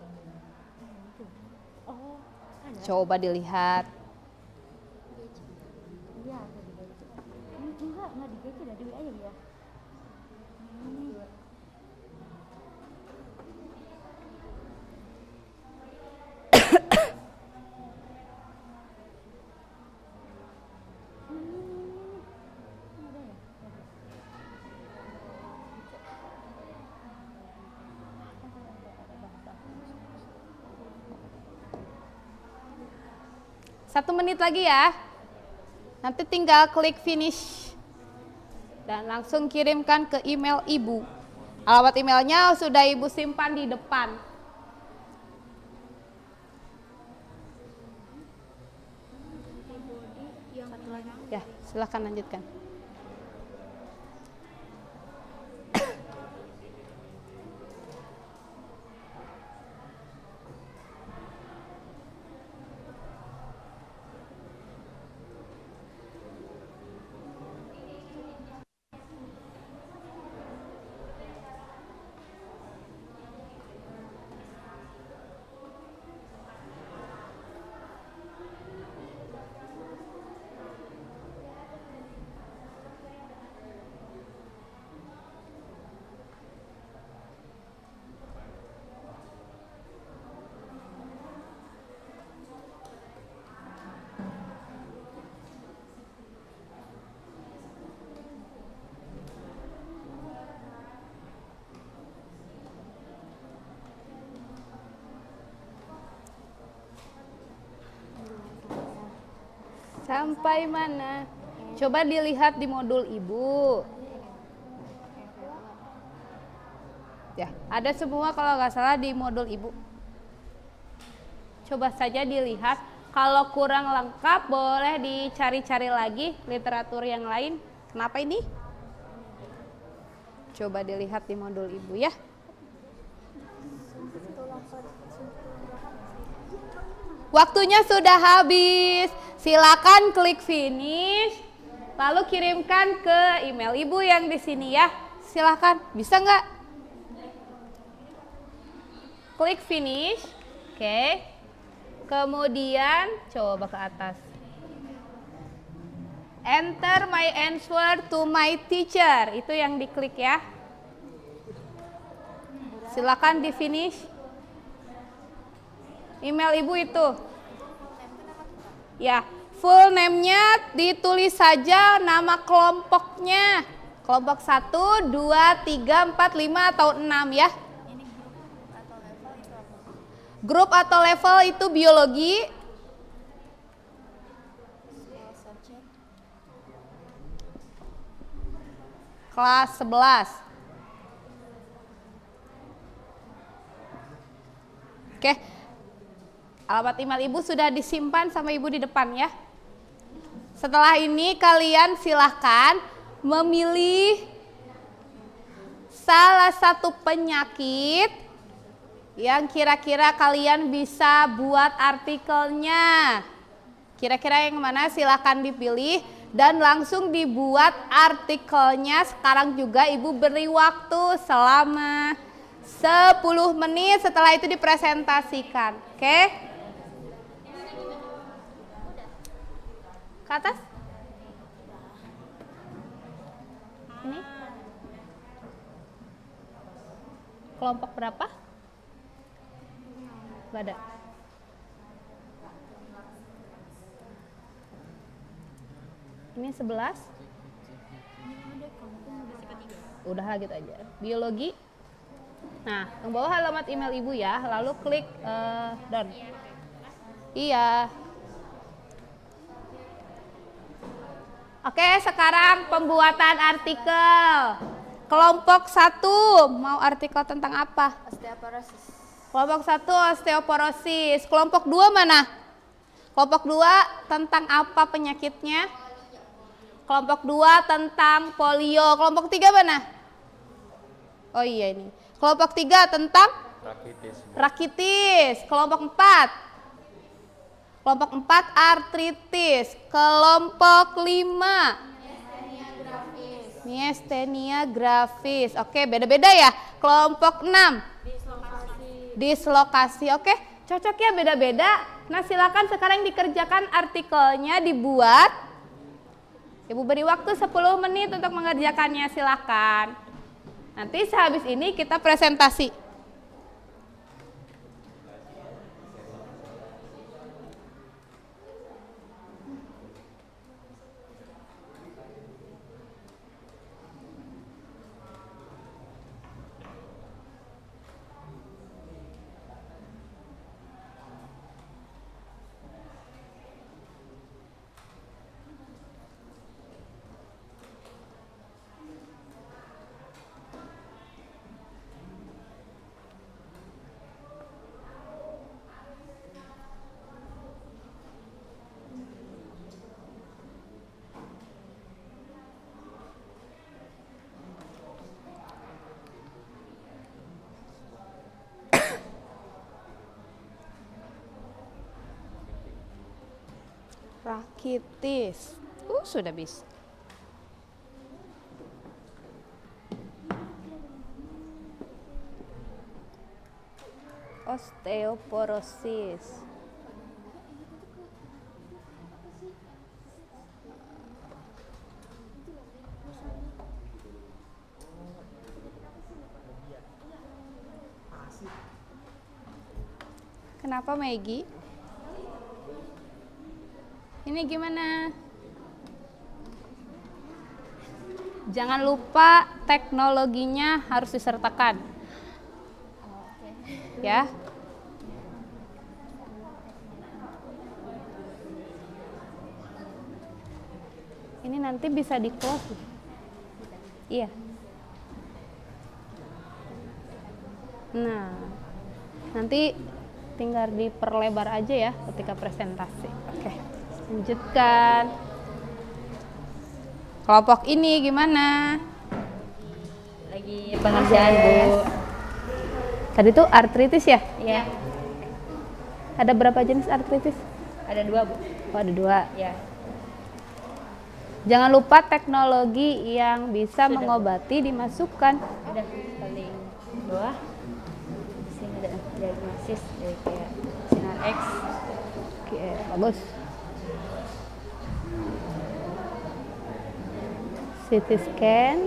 Oh, ada. Coba dilihat. Iya, ada di gadget. Enggak di gadget, ada di aja ya. Ini. Ada ya? Ada. 1 menit lagi ya. Nanti tinggal klik finish dan langsung kirimkan ke email ibu. Alamat emailnya sudah ibu simpan di depan. Satu lagi. Ya, silahkan lanjutkan. Sampai mana? Coba dilihat di modul ibu. Ya, ada semua kalau nggak salah di modul ibu. Coba saja dilihat. Kalau kurang lengkap boleh dicari-cari lagi literatur yang lain. Kenapa ini? Coba dilihat di modul ibu ya. Waktunya sudah habis. Silakan klik finish. Lalu kirimkan ke email ibu yang di sini ya. Silakan. Bisa nggak? Klik finish. Oke. Kemudian coba ke atas. Enter my answer to my teacher. Itu yang diklik ya. Silakan di finish. Email ibu itu. Ya, full name-nya ditulis saja nama kelompoknya. Kelompok 1, 2, 3, 4, 5 atau 6 ya. Grup atau level itu biologi. Kelas 11. Oke. Alamat email ibu sudah disimpan sama ibu di depan ya. Setelah ini kalian silahkan memilih salah satu penyakit yang kira-kira kalian bisa buat artikelnya. Kira-kira yang mana silahkan dipilih dan langsung dibuat artikelnya. Sekarang juga ibu beri waktu selama 10 menit, setelah itu dipresentasikan. Oke? Ke atas. Ini. Kelompok berapa? Gak ada. Ini 11. Udah lah gitu aja. Biologi. Nah, yang bawah alamat email ibu ya, lalu klik done. Iya. Oke, sekarang pembuatan artikel. Kelompok 1 mau artikel tentang apa? Osteoporosis. Kelompok 1 osteoporosis. Kelompok 2 mana? Kelompok 2 tentang apa penyakitnya? Kelompok 2 tentang polio. Kelompok 3 mana? Oh iya ini. Kelompok 3 tentang rakitis. Kelompok 4. Kelompok 4 artritis. Kelompok 5 miastenia gravis. Oke, beda-beda ya. Kelompok 6 dislokasi. Oke, cocok ya, beda-beda. Nah, silakan sekarang dikerjakan artikelnya, dibuat. Ibu beri waktu 10 menit untuk mengerjakannya, silakan. Nanti sehabis ini kita presentasi. Rakitis. Sudah bisa. Osteoporosis. Kenapa Maggie? Ini gimana? Jangan lupa teknologinya harus disertakan. Ya. nanti bisa di close. Iya. Nah, nanti tinggal diperlebar aja ya ketika presentasi. Oke, lanjutkan. Kelompok ini gimana? Lagi pengerjaan, Bu. Tadi tuh artritis ya? Iya. Ada berapa jenis artritis? Ada 2, Bu. Oh, ada 2. Ya. Jangan lupa teknologi yang bisa Sudah. mengobati dimasukkan. Udah paling bawah. Sini ada diagnosis dari kayak sinar X. Oke, bagus. CT scan,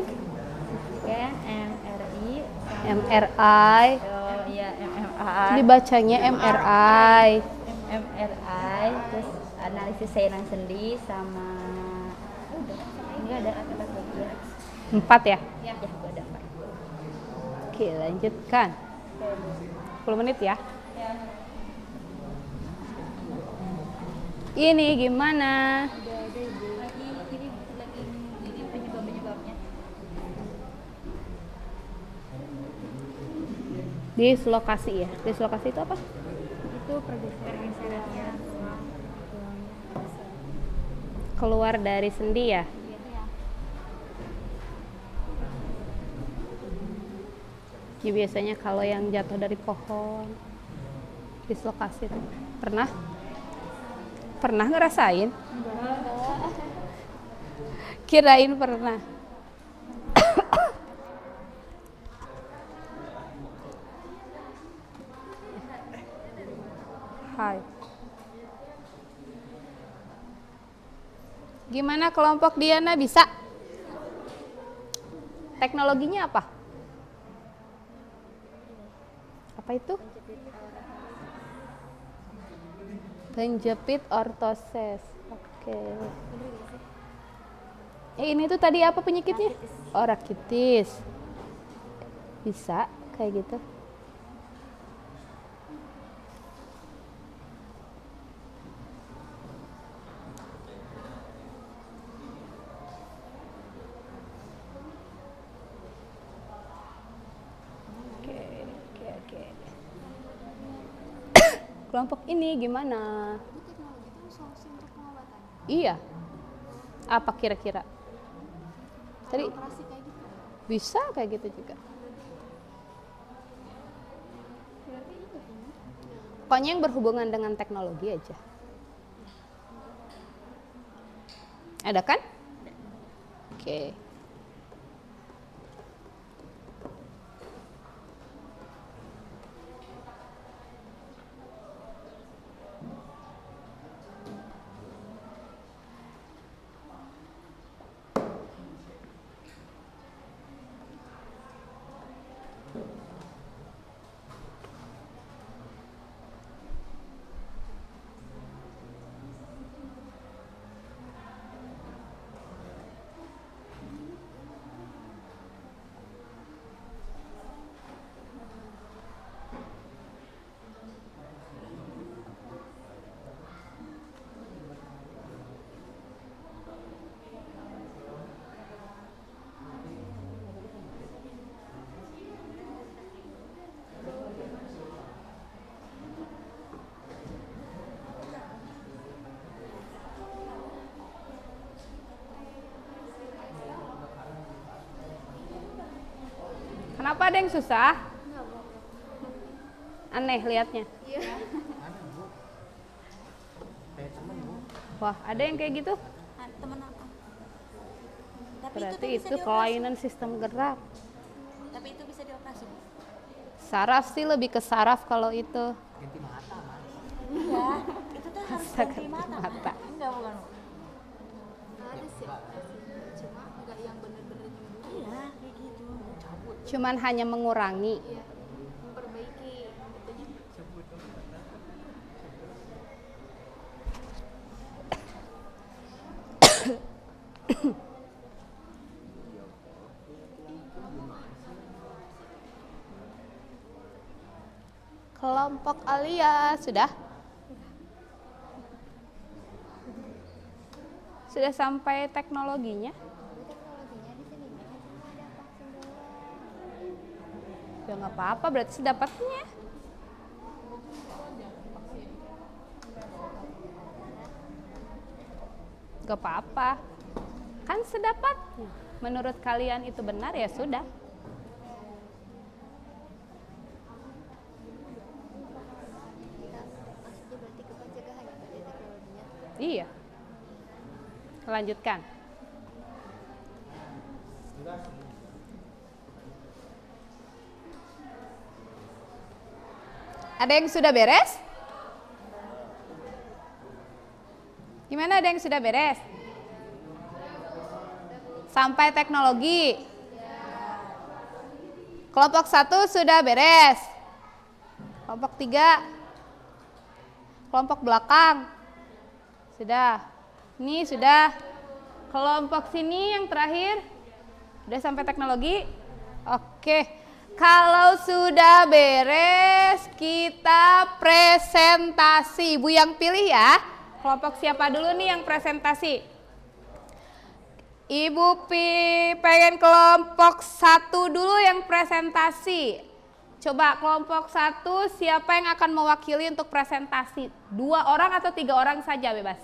Scan MRI. MRI. Oh iya, MMR. Dibacanya MRI. MRI, terus analisis cairan sendi sama udah. Enggak ada alat lagi ya. 4 ya? Ya, gua ada 4. Oke, lanjutkan. 10 menit ya. Ini gimana? Lagi ini penyebabnya. Dislokasi ya. Dislokasi itu apa? Itu pergeserannya Keluar dari sendi ya. Ya, biasanya kalau yang jatuh dari pohon dislokasi itu. Pernah? Pernah ngerasain? Kirain pernah. Hai. Gimana kelompok Diana, bisa? Teknologinya apa? Apa itu? Penjepit ortoses. Oke. Ini tuh tadi apa penyakitnya? Oh, rakitis. Bisa kayak gitu. Oke. Kelompok ini gimana? Teknologi itu solusi untuk pengobatan. Iya. Apa kira-kira? Tadi Operasi kayak gitu. bisa kayak gitu juga. Pokoknya yang berhubungan dengan teknologi aja. Ada kan? Oke. Kenapa ada yang susah? Aneh liatnya. Wah, ada yang kayak gitu? Teman apa? Tapi Berarti bisa itu dioperasi. kelainan sistem gerak. Tapi itu bisa dioperasi. Saraf sih lebih ke saraf kalau itu. Iya, itu tuh harus Masa ganti ganti mata. mata. Enggak, bukan. Ada sih operasi. Cuma nggak yang bener-bener nyembuhin. Iya, kayak gitu. Cabut. Cuman hanya mengurangi. Iya. Memperbaiki itunya. Kelompok Alia sudah? Sudah sampai teknologinya? Teknologinya di sini ada vaksin doang. Ya nggak apa-apa, berarti sedapatnya. Gak apa-apa, kan sedapatnya. Menurut kalian itu benar ya sudah. Maksudnya berarti ke pencegahan ya berarti teknologinya. Iya. Lanjutkan. Ada yang sudah beres? Gimana, ada yang sudah beres? Sampai teknologi. Kelompok 1 sudah beres. Kelompok 3. Kelompok belakang. Sudah. Ini sudah. Kelompok sini yang terakhir. Sudah sampai teknologi? Oke. Kalau sudah beres, kita presentasi. Bu yang pilih ya. Kelompok siapa dulu nih yang presentasi? Ibu pengen kelompok 1 dulu yang presentasi. Coba kelompok 1 siapa yang akan mewakili untuk presentasi? 2 orang atau 3 orang saja bebas.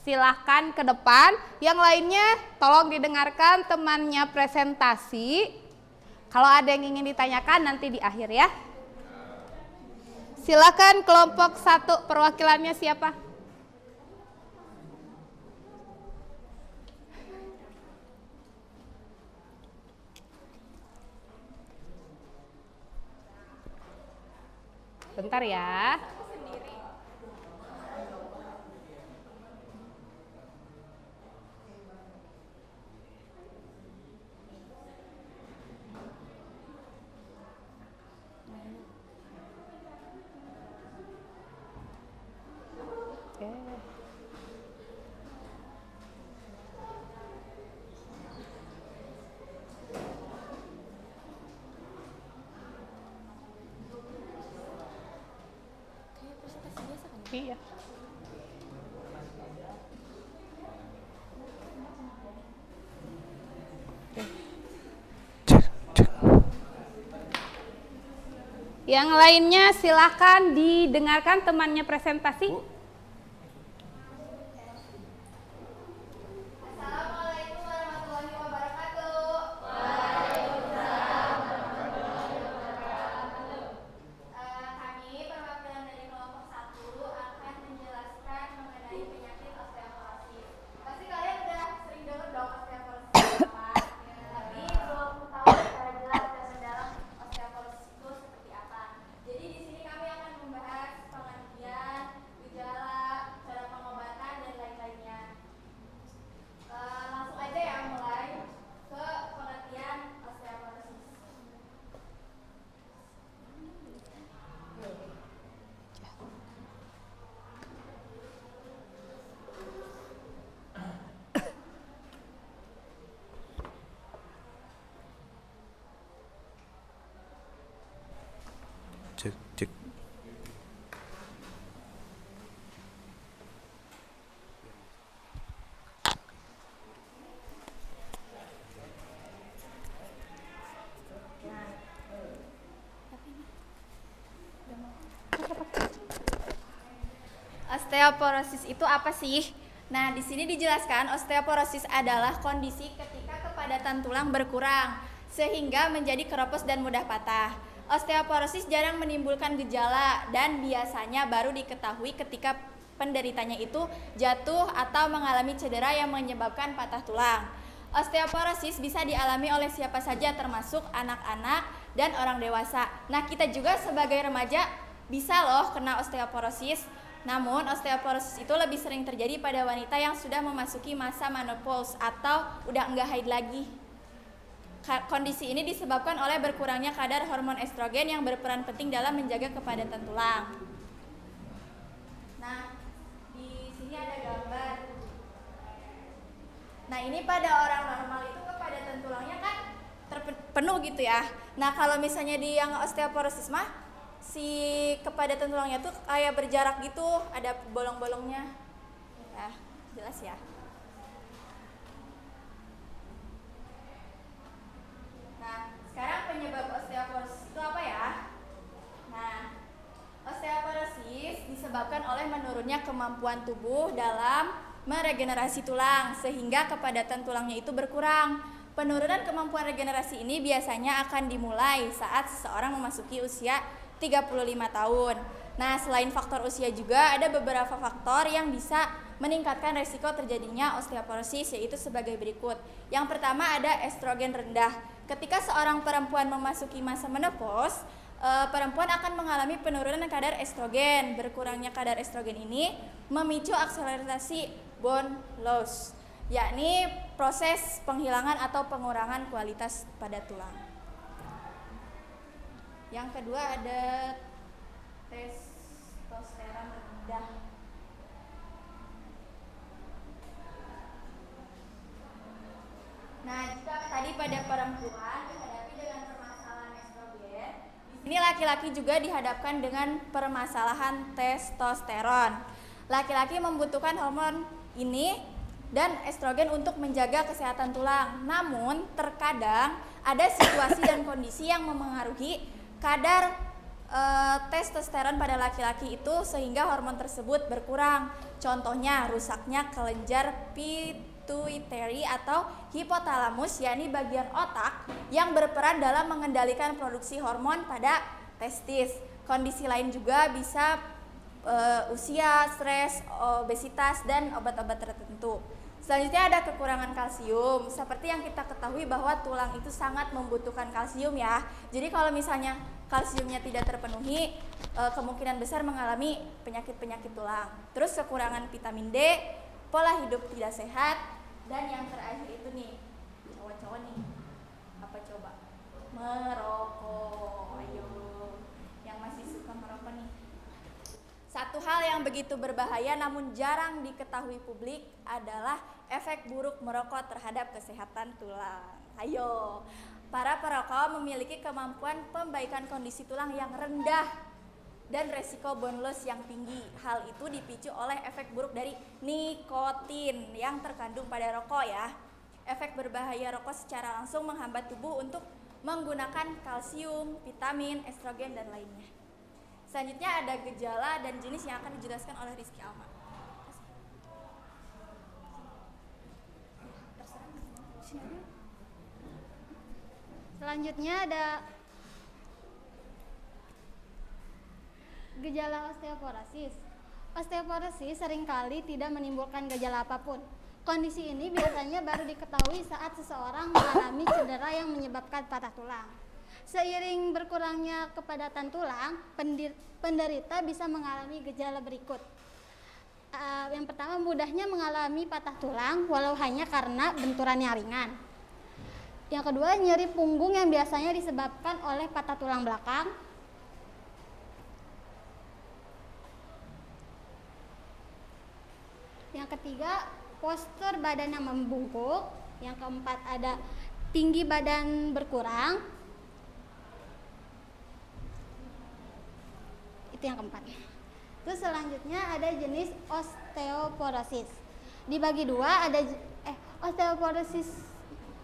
Silahkan ke depan. Yang lainnya tolong didengarkan temannya presentasi. Kalau ada yang ingin ditanyakan nanti di akhir ya. Silakan kelompok 1 perwakilannya siapa? Bentar ya. Oke. Iya. Yang lainnya silahkan didengarkan temannya presentasi. Assalamualaikum warahmatullahi wabarakatuh. Kami perwakilan dari kelompok 1 akan menjelaskan mengenai penyakit osteoporosis. Pasti kalian udah sering dengar dong osteoporosis apa? Tapi belum tahu secara jelas dan mendalam osteoporosis itu seperti apa. Jadi di sini kami akan membahas pengertian, gejala, cara pengobatan dan lain-lainnya. Langsung aja ya mulai ke pengertian osteoporosis. Cek cek. Osteoporosis itu apa sih? Nah, di sini dijelaskan osteoporosis adalah kondisi ketika kepadatan tulang berkurang sehingga menjadi keropos dan mudah patah. Osteoporosis jarang menimbulkan gejala dan biasanya baru diketahui ketika penderitanya itu jatuh atau mengalami cedera yang menyebabkan patah tulang. Osteoporosis bisa dialami oleh siapa saja termasuk anak-anak dan orang dewasa. Nah, kita juga sebagai remaja bisa loh kena osteoporosis. Namun, osteoporosis itu lebih sering terjadi pada wanita yang sudah memasuki masa menopause atau udah enggak haid lagi. Kondisi ini disebabkan oleh berkurangnya kadar hormon estrogen yang berperan penting dalam menjaga kepadatan tulang. Nah, di sini ada gambar. Nah, ini pada orang normal itu kepadatan tulangnya kan penuh gitu ya. Nah, kalau misalnya di yang osteoporosis mah si kepadatan tulangnya tuh kayak berjarak gitu, ada bolong-bolongnya. Ya, jelas ya. disebabkan oleh menurunnya kemampuan tubuh dalam meregenerasi tulang sehingga kepadatan tulangnya itu berkurang. Penurunan kemampuan regenerasi ini biasanya akan dimulai saat seseorang memasuki usia 35 tahun. Nah, selain faktor usia juga ada beberapa faktor yang bisa meningkatkan resiko terjadinya osteoporosis, yaitu sebagai berikut. Yang pertama ada estrogen rendah. Ketika seorang perempuan memasuki masa menopause, perempuan akan mengalami penurunan kadar estrogen. Berkurangnya kadar estrogen ini memicu akselerasi bone loss, yakni proses penghilangan atau pengurangan kualitas pada tulang. Yang kedua ada testosteron rendah. Nah, jika tadi pada perempuan dihadapi dengan permasalahan estrogen, ini laki-laki juga dihadapkan dengan permasalahan testosteron. Laki-laki membutuhkan hormon ini dan estrogen untuk menjaga kesehatan tulang. Namun, terkadang ada situasi dan kondisi yang memengaruhi kadar testosteron pada laki-laki itu sehingga hormon tersebut berkurang. Contohnya, rusaknya kelenjar pituitary atau hipotalamus, yakni bagian otak yang berperan dalam mengendalikan produksi hormon pada testis. Kondisi lain juga bisa usia, stres, obesitas, dan obat-obat tertentu. Selanjutnya ada kekurangan kalsium. Seperti yang kita ketahui bahwa tulang itu sangat membutuhkan kalsium ya. Jadi kalau misalnya kalsiumnya tidak terpenuhi, kemungkinan besar mengalami penyakit-penyakit tulang. Terus kekurangan vitamin D, pola hidup tidak sehat, dan yang terakhir itu nih, cowok-cowok nih, apa coba? Merokok. Ayo, yang masih suka merokok nih. Satu hal yang begitu berbahaya namun jarang diketahui publik adalah efek buruk merokok terhadap kesehatan tulang. Ayo, para perokok memiliki kemampuan pembaikan kondisi tulang yang rendah dan resiko bone loss yang tinggi. Hal itu dipicu oleh efek buruk dari nikotin yang terkandung pada rokok ya. Efek berbahaya rokok secara langsung menghambat tubuh untuk menggunakan kalsium, vitamin, estrogen, dan lainnya. Selanjutnya ada gejala dan jenis yang akan dijelaskan oleh Rizky Alma. Selanjutnya ada gejala osteoporosis. Osteoporosis seringkali tidak menimbulkan gejala apapun. Kondisi ini biasanya baru diketahui saat seseorang mengalami cedera yang menyebabkan patah tulang. Seiring berkurangnya kepadatan tulang, penderita bisa mengalami gejala berikut. Yang pertama, mudahnya mengalami patah tulang walau hanya karena benturan yang ringan. Yang kedua, nyeri punggung yang biasanya disebabkan oleh patah tulang belakang. Yang ketiga, postur badan yang membungkuk. Yang keempat, ada tinggi badan berkurang. Itu yang keempat. Terus selanjutnya ada jenis osteoporosis. Dibagi dua, ada osteoporosis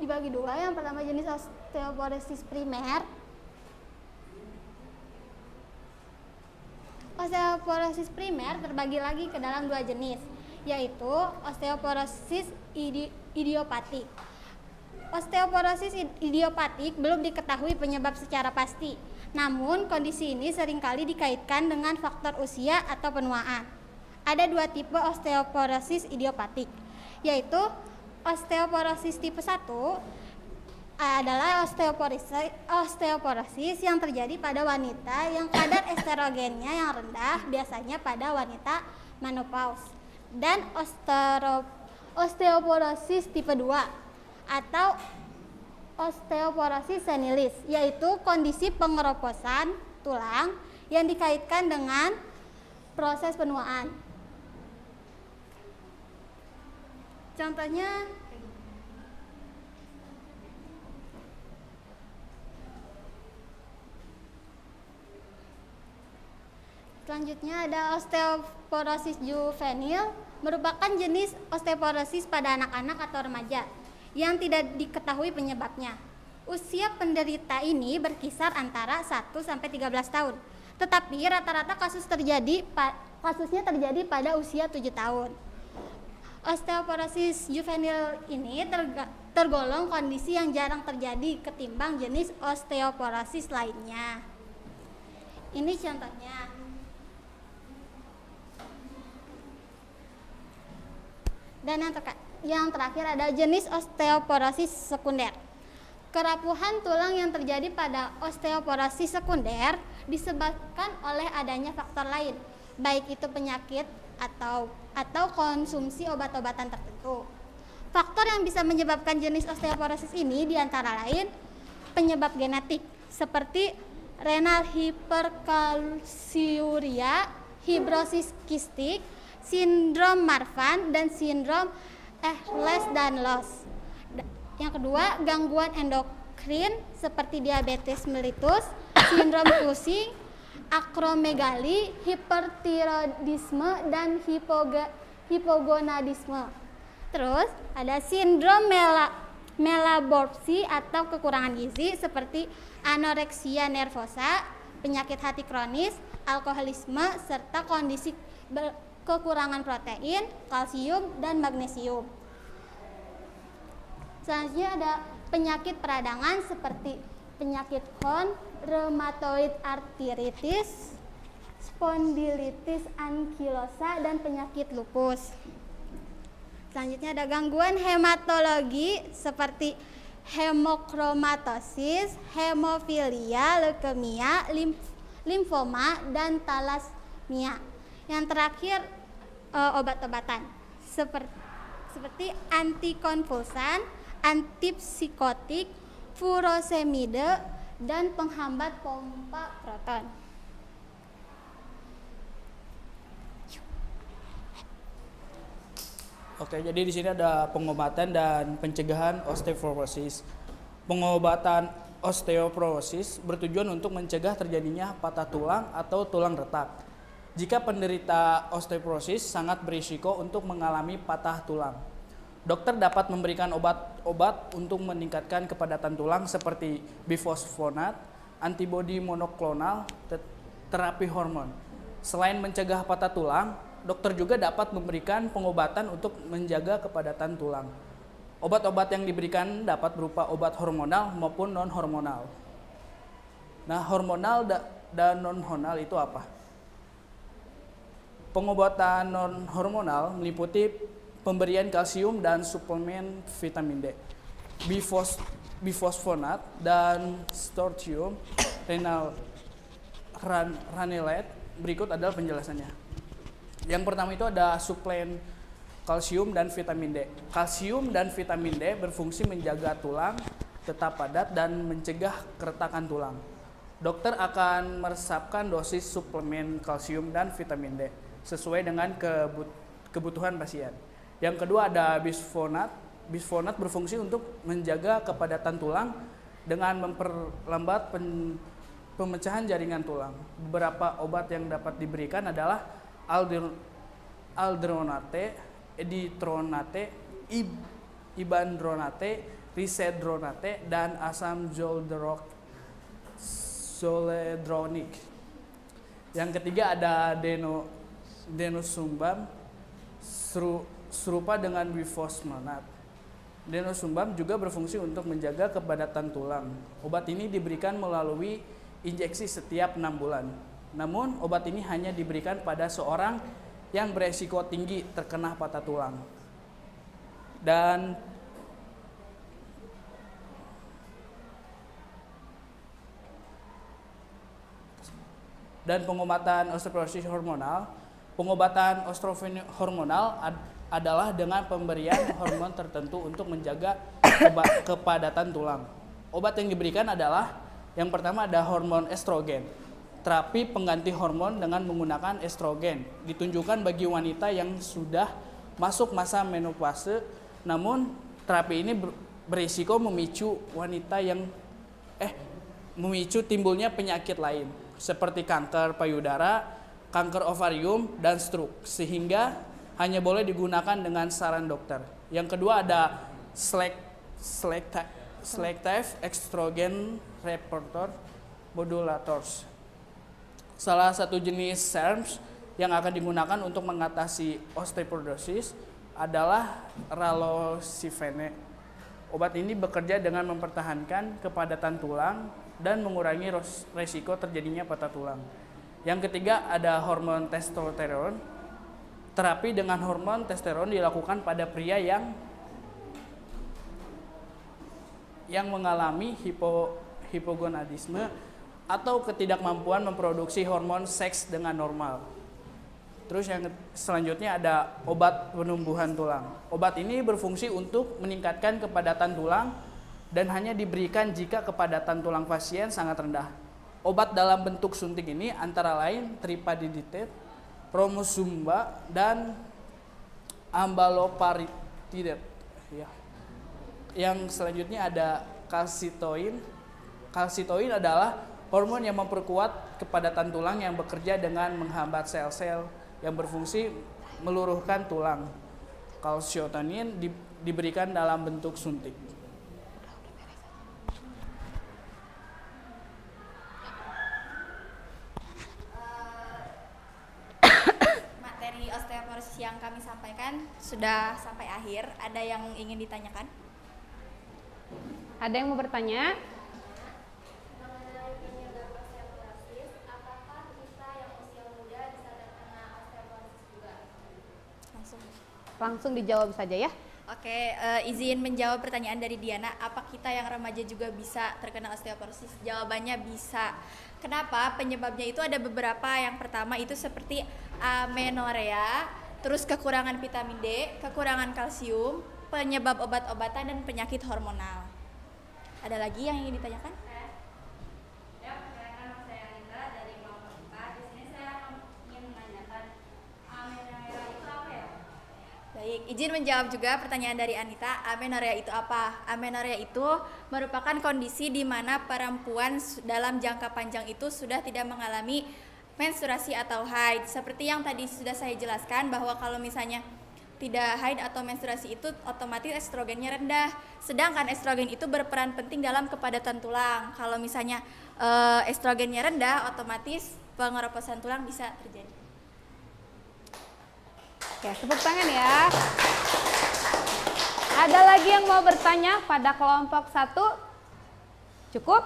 dibagi dua. Yang pertama jenis osteoporosis primer. Osteoporosis primer terbagi lagi ke dalam dua jenis, yaitu osteoporosis idiopatik. Osteoporosis idiopatik belum diketahui penyebab secara pasti. Namun, kondisi ini seringkali dikaitkan dengan faktor usia atau penuaan. Ada dua tipe osteoporosis idiopatik, yaitu osteoporosis tipe 1 adalah osteoporosis yang terjadi pada wanita yang kadar estrogennya yang rendah, biasanya pada wanita menopause. Dan osteoporosis tipe 2 atau osteoporosis senilis, yaitu kondisi pengeroposan tulang yang dikaitkan dengan proses penuaan. Contohnya selanjutnya ada osteoporosis juvenil, merupakan jenis osteoporosis pada anak-anak atau remaja yang tidak diketahui penyebabnya. Usia penderita ini berkisar antara 1 sampai 13 tahun. Tetapi rata-rata kasusnya terjadi pada usia 7 tahun. Osteoporosis juvenil ini tergolong kondisi yang jarang terjadi ketimbang jenis osteoporosis lainnya. Ini contohnya. Dan yang terakhir ada jenis osteoporosis sekunder. Kerapuhan tulang yang terjadi pada osteoporosis sekunder disebabkan oleh adanya faktor lain, baik itu penyakit atau konsumsi obat-obatan tertentu. Faktor yang bisa menyebabkan jenis osteoporosis ini diantara lain penyebab genetik seperti renal hiperkalsiuria, fibrosis kistik, sindrom Marfan, dan sindrom Ehlers-Danlos. Yang kedua, gangguan endokrin seperti diabetes mellitus, sindrom Cushing, akromegali, hipertiroidisme, dan hipogonadisme. Terus ada sindrom malabsorpsi atau kekurangan gizi seperti anoreksia nervosa, penyakit hati kronis, alkoholisme, serta kondisi kekurangan protein, kalsium, dan magnesium. Selanjutnya ada penyakit peradangan seperti penyakit Crohn, rheumatoid arthritis, spondilitis ankylosa, dan penyakit lupus. Selanjutnya ada gangguan hematologi seperti hemochromatosis, hemofilia, leukemia, limfoma, dan talasmia. Yang terakhir obat-obatan seperti antikonvulsan, antipsikotik, furosemide, dan penghambat pompa proton. Oke, jadi di sini ada pengobatan dan pencegahan osteoporosis. Pengobatan osteoporosis bertujuan untuk mencegah terjadinya patah tulang atau tulang retak. Jika penderita osteoporosis sangat berisiko untuk mengalami patah tulang. Dokter dapat memberikan obat-obat untuk meningkatkan kepadatan tulang seperti bifosfonat, antibodi monoklonal, terapi hormon. Selain mencegah patah tulang, dokter juga dapat memberikan pengobatan untuk menjaga kepadatan tulang. Obat-obat yang diberikan dapat berupa obat hormonal maupun non-hormonal. Nah, hormonal dan non-hormonal itu apa? Pengobatan non-hormonal meliputi pemberian kalsium dan suplemen vitamin D, bifosfonat dan strontium ranelate. Berikut adalah penjelasannya. Yang pertama itu ada suplemen kalsium dan vitamin D. Kalsium dan vitamin D berfungsi menjaga tulang tetap padat dan mencegah keretakan tulang. Dokter akan meresapkan dosis suplemen kalsium dan vitamin D sesuai dengan kebutuhan pasien. Yang kedua ada bisfosfonat. Bisfosfonat berfungsi untuk menjaga kepadatan tulang dengan memperlambat pemecahan jaringan tulang. Beberapa obat yang dapat diberikan adalah aldronate, editronate, ibandronate, risedronate, dan asam zoledronic. Yang ketiga ada denosumab, serupa dengan bifosfonat. Denosumab juga berfungsi untuk menjaga kepadatan tulang. Obat ini diberikan melalui injeksi setiap 6 bulan. Namun, obat ini hanya diberikan pada seorang yang beresiko tinggi terkena patah tulang. Dan pengobatan osteoporosis hormonal. Pengobatan osteoporosis hormonal adalah dengan pemberian hormon tertentu untuk menjaga kepadatan tulang. Obat yang diberikan adalah yang pertama ada hormon estrogen. Terapi pengganti hormon dengan menggunakan estrogen ditunjukkan bagi wanita yang sudah masuk masa menopause. Namun terapi ini berisiko memicu memicu timbulnya penyakit lain seperti kanker payudara, kanker ovarium, dan stroke, sehingga hanya boleh digunakan dengan saran dokter. Yang kedua ada selective estrogen receptor modulators. Salah satu jenis SERMs yang akan digunakan untuk mengatasi osteoporosis adalah ralosivene. Obat ini bekerja dengan mempertahankan kepadatan tulang dan mengurangi resiko terjadinya patah tulang. Yang ketiga ada hormon testosteron. Terapi dengan hormon testosteron dilakukan pada pria yang mengalami hipogonadisme atau ketidakmampuan memproduksi hormon seks dengan normal. Terus yang selanjutnya ada obat penumbuhan tulang. Obat ini berfungsi untuk meningkatkan kepadatan tulang dan hanya diberikan jika kepadatan tulang pasien sangat rendah. Obat dalam bentuk suntik ini antara lain tripadiditate, romosumba, dan ambaloparitide. Ya. Yang selanjutnya ada kalsitoin. Kalsitoin adalah hormon yang memperkuat kepadatan tulang yang bekerja dengan menghambat sel-sel yang berfungsi meluruhkan tulang. Kalsiotonin diberikan dalam bentuk suntik. Materi osteoporosis yang kami sampaikan sudah sampai akhir. Ada yang ingin ditanyakan? Ada yang mau bertanya? Langsung dijawab saja ya. Oke, izin menjawab pertanyaan dari Diana. Apa kita yang remaja juga bisa terkena osteoporosis? Jawabannya bisa. Kenapa? Penyebabnya itu ada beberapa. Yang pertama itu seperti amenorea, terus kekurangan vitamin D, kekurangan kalsium, penyebab obat-obatan, dan penyakit hormonal. Ada lagi yang ingin ditanyakan? Baik, izin menjawab juga pertanyaan dari Anita. Amenorea itu apa? Amenorea itu merupakan kondisi di mana perempuan dalam jangka panjang itu sudah tidak mengalami menstruasi atau haid. Seperti yang tadi sudah saya jelaskan bahwa kalau misalnya tidak haid atau menstruasi itu otomatis estrogennya rendah. Sedangkan estrogen itu berperan penting dalam kepadatan tulang. Kalau misalnya estrogennya rendah, otomatis pengeroposan tulang bisa terjadi. Oke, tepuk tangan ya. Ada lagi yang mau bertanya pada kelompok 1? Cukup?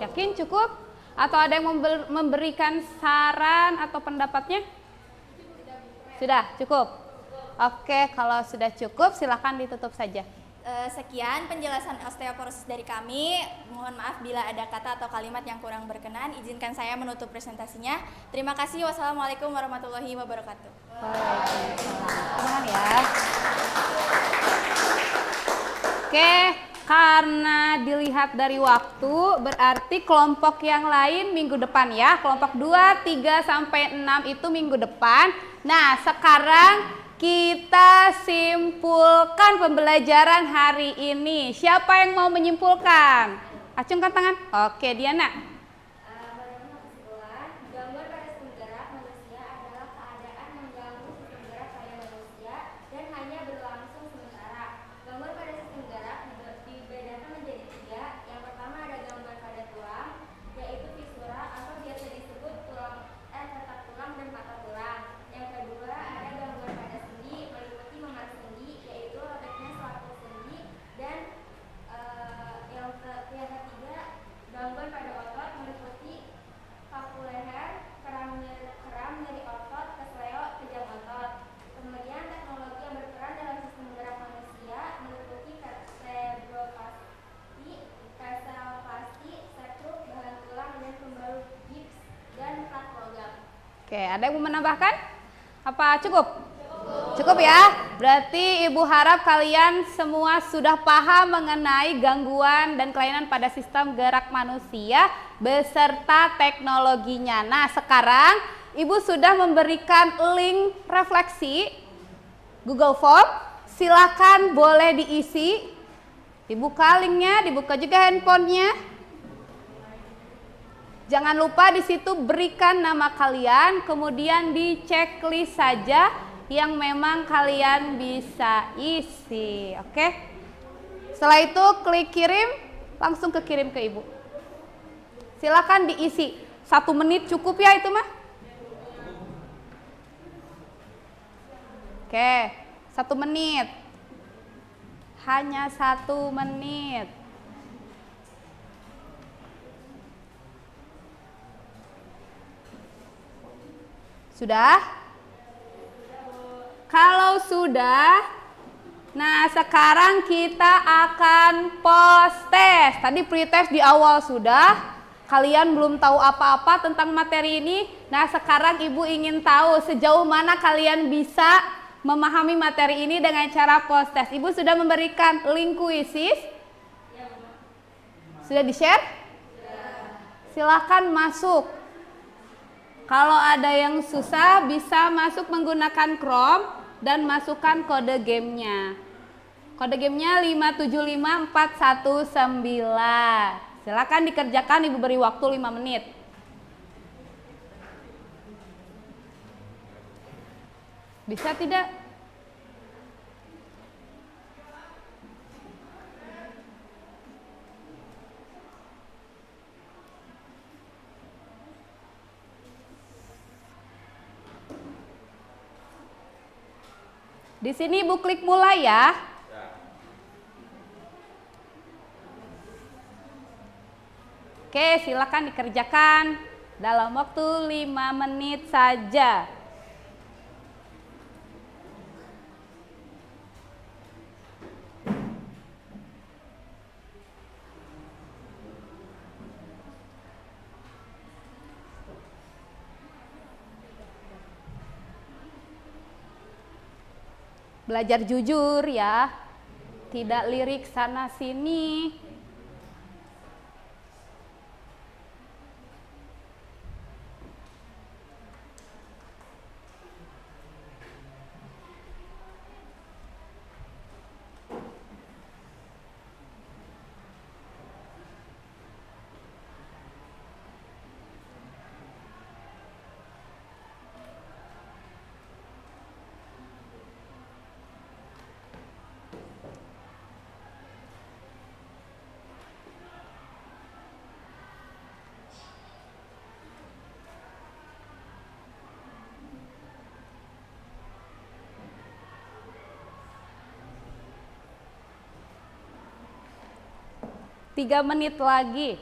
Yakin cukup? Atau ada yang memberikan saran atau pendapatnya? Sudah cukup? Oke, kalau sudah cukup silakan ditutup saja. Sekian penjelasan osteoporosis dari kami. Mohon maaf bila ada kata atau kalimat yang kurang berkenan. Izinkan saya menutup presentasinya. Terima kasih. Wassalamualaikum warahmatullahi wabarakatuh. Waalaikumsalam ya. Oke, karena dilihat dari waktu berarti kelompok yang lain minggu depan ya. Kelompok 2, 3 sampai 6 itu minggu depan. Nah, sekarang kita simpulkan pembelajaran hari ini. Siapa yang mau menyimpulkan? Acungkan tangan. Oke, Diana. Gangguan pada sistem gerak manusia adalah keadaan mengganggu sistem gerak pada manusia dan hanya berlangsung sementara. Gangguan pada sistem gerak dibedakan menjadi 3. Yang pertama ada gangguan pada tulang, yaitu fisura atau biasa disebut retak tulang dan patah tulang. Yang kedua ada gangguan pada sendi, meliputi memar sendi, yaitu robeknya selaput sendi. Dan yang ketiga gangguan pada otot, meliputi kaku leher, keram nyeri otot, kesleo, kejang otot. Kemudian teknologi yang berperan dalam sistem gerak manusia meliputi vertebroplasti, facialplasti, sekrup, bahan tulang dan pembalut gips, dan plat logam. Oke, ada yang mau menambahkan? Apa cukup? Cukup ya. Berarti Ibu harap kalian semua sudah paham mengenai gangguan dan kelainan pada sistem gerak manusia beserta teknologinya. Nah, sekarang Ibu sudah memberikan link refleksi Google Form. Silakan boleh diisi. Dibuka linknya, dibuka juga handphonenya. Jangan lupa di situ berikan nama kalian, kemudian di checklist saja yang memang kalian bisa isi. Oke? Setelah itu klik kirim, langsung kirim ke Ibu. Silakan diisi. 1 menit cukup ya itu mah? Oke, 1 menit. Hanya 1 menit. Sudah? Kalau sudah, nah sekarang kita akan post-test. Tadi pre-test di awal sudah. Kalian belum tahu apa-apa tentang materi ini. Nah sekarang Ibu ingin tahu sejauh mana kalian bisa memahami materi ini dengan cara post-test. Ibu sudah memberikan link kuisis. Sudah di-share? Silakan masuk. Kalau ada yang susah bisa masuk menggunakan Chrome dan masukkan kode gamenya. Kode gamenya 575419. Silakan dikerjakan, Ibu beri waktu 5 menit. Bisa tidak? Di sini Ibu klik mulai ya. Oke, silakan dikerjakan dalam waktu 5 menit saja. Belajar jujur ya, tidak lirik sana sini. Tiga menit lagi.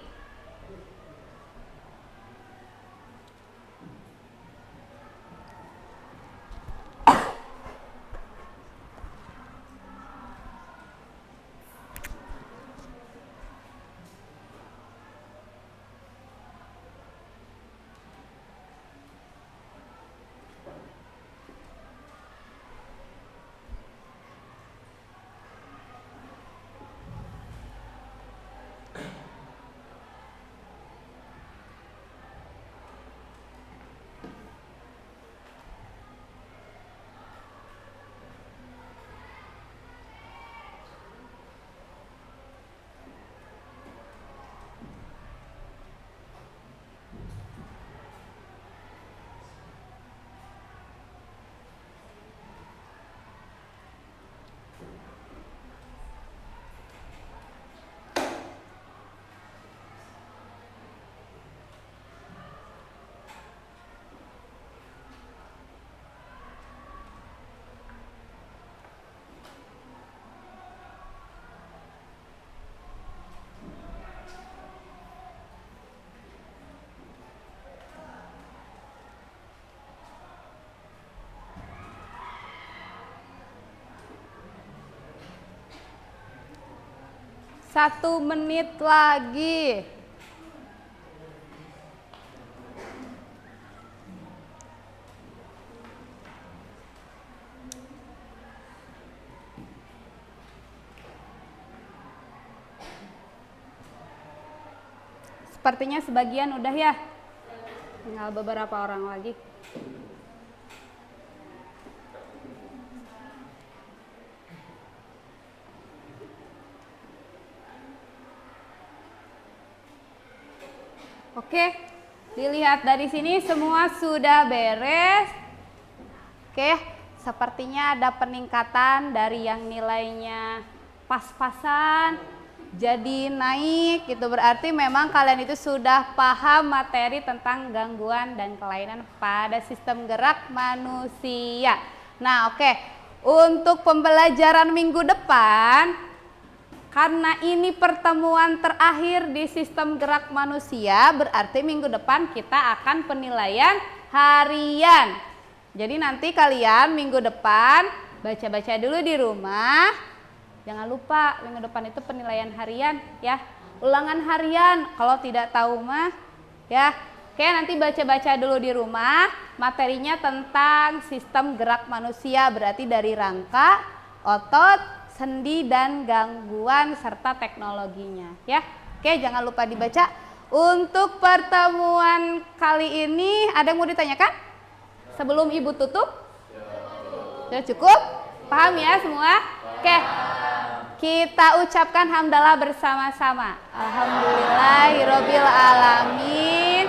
Satu menit lagi. Sepertinya sebagian udah ya. Tinggal beberapa orang lagi. Oke, dilihat dari sini semua sudah beres. Oke, sepertinya ada peningkatan dari yang nilainya pas-pasan jadi naik gitu, berarti memang kalian itu sudah paham materi tentang gangguan dan kelainan pada sistem gerak manusia. Nah, oke. Untuk pembelajaran minggu depan, karena ini pertemuan terakhir di sistem gerak manusia, berarti minggu depan kita akan penilaian harian. Jadi nanti kalian minggu depan baca-baca dulu di rumah. Jangan lupa minggu depan itu penilaian harian ya. Ulangan harian kalau tidak tahu mah ya. Oke, nanti baca-baca dulu di rumah. Materinya tentang sistem gerak manusia, berarti dari rangka, otot, sendi dan gangguan serta teknologinya ya. Oke, jangan lupa dibaca. Untuk pertemuan kali ini ada yang mau ditanyakan? Sebelum Ibu tutup? Sudah cukup? Paham ya semua? Oke. Kita ucapkan hamdalah bersama-sama. Alhamdulillahirabbil alamin.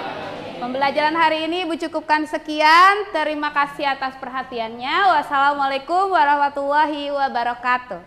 Pembelajaran hari ini Ibu cukupkan sekian. Terima kasih atas perhatiannya. Wassalamualaikum warahmatullahi wabarakatuh.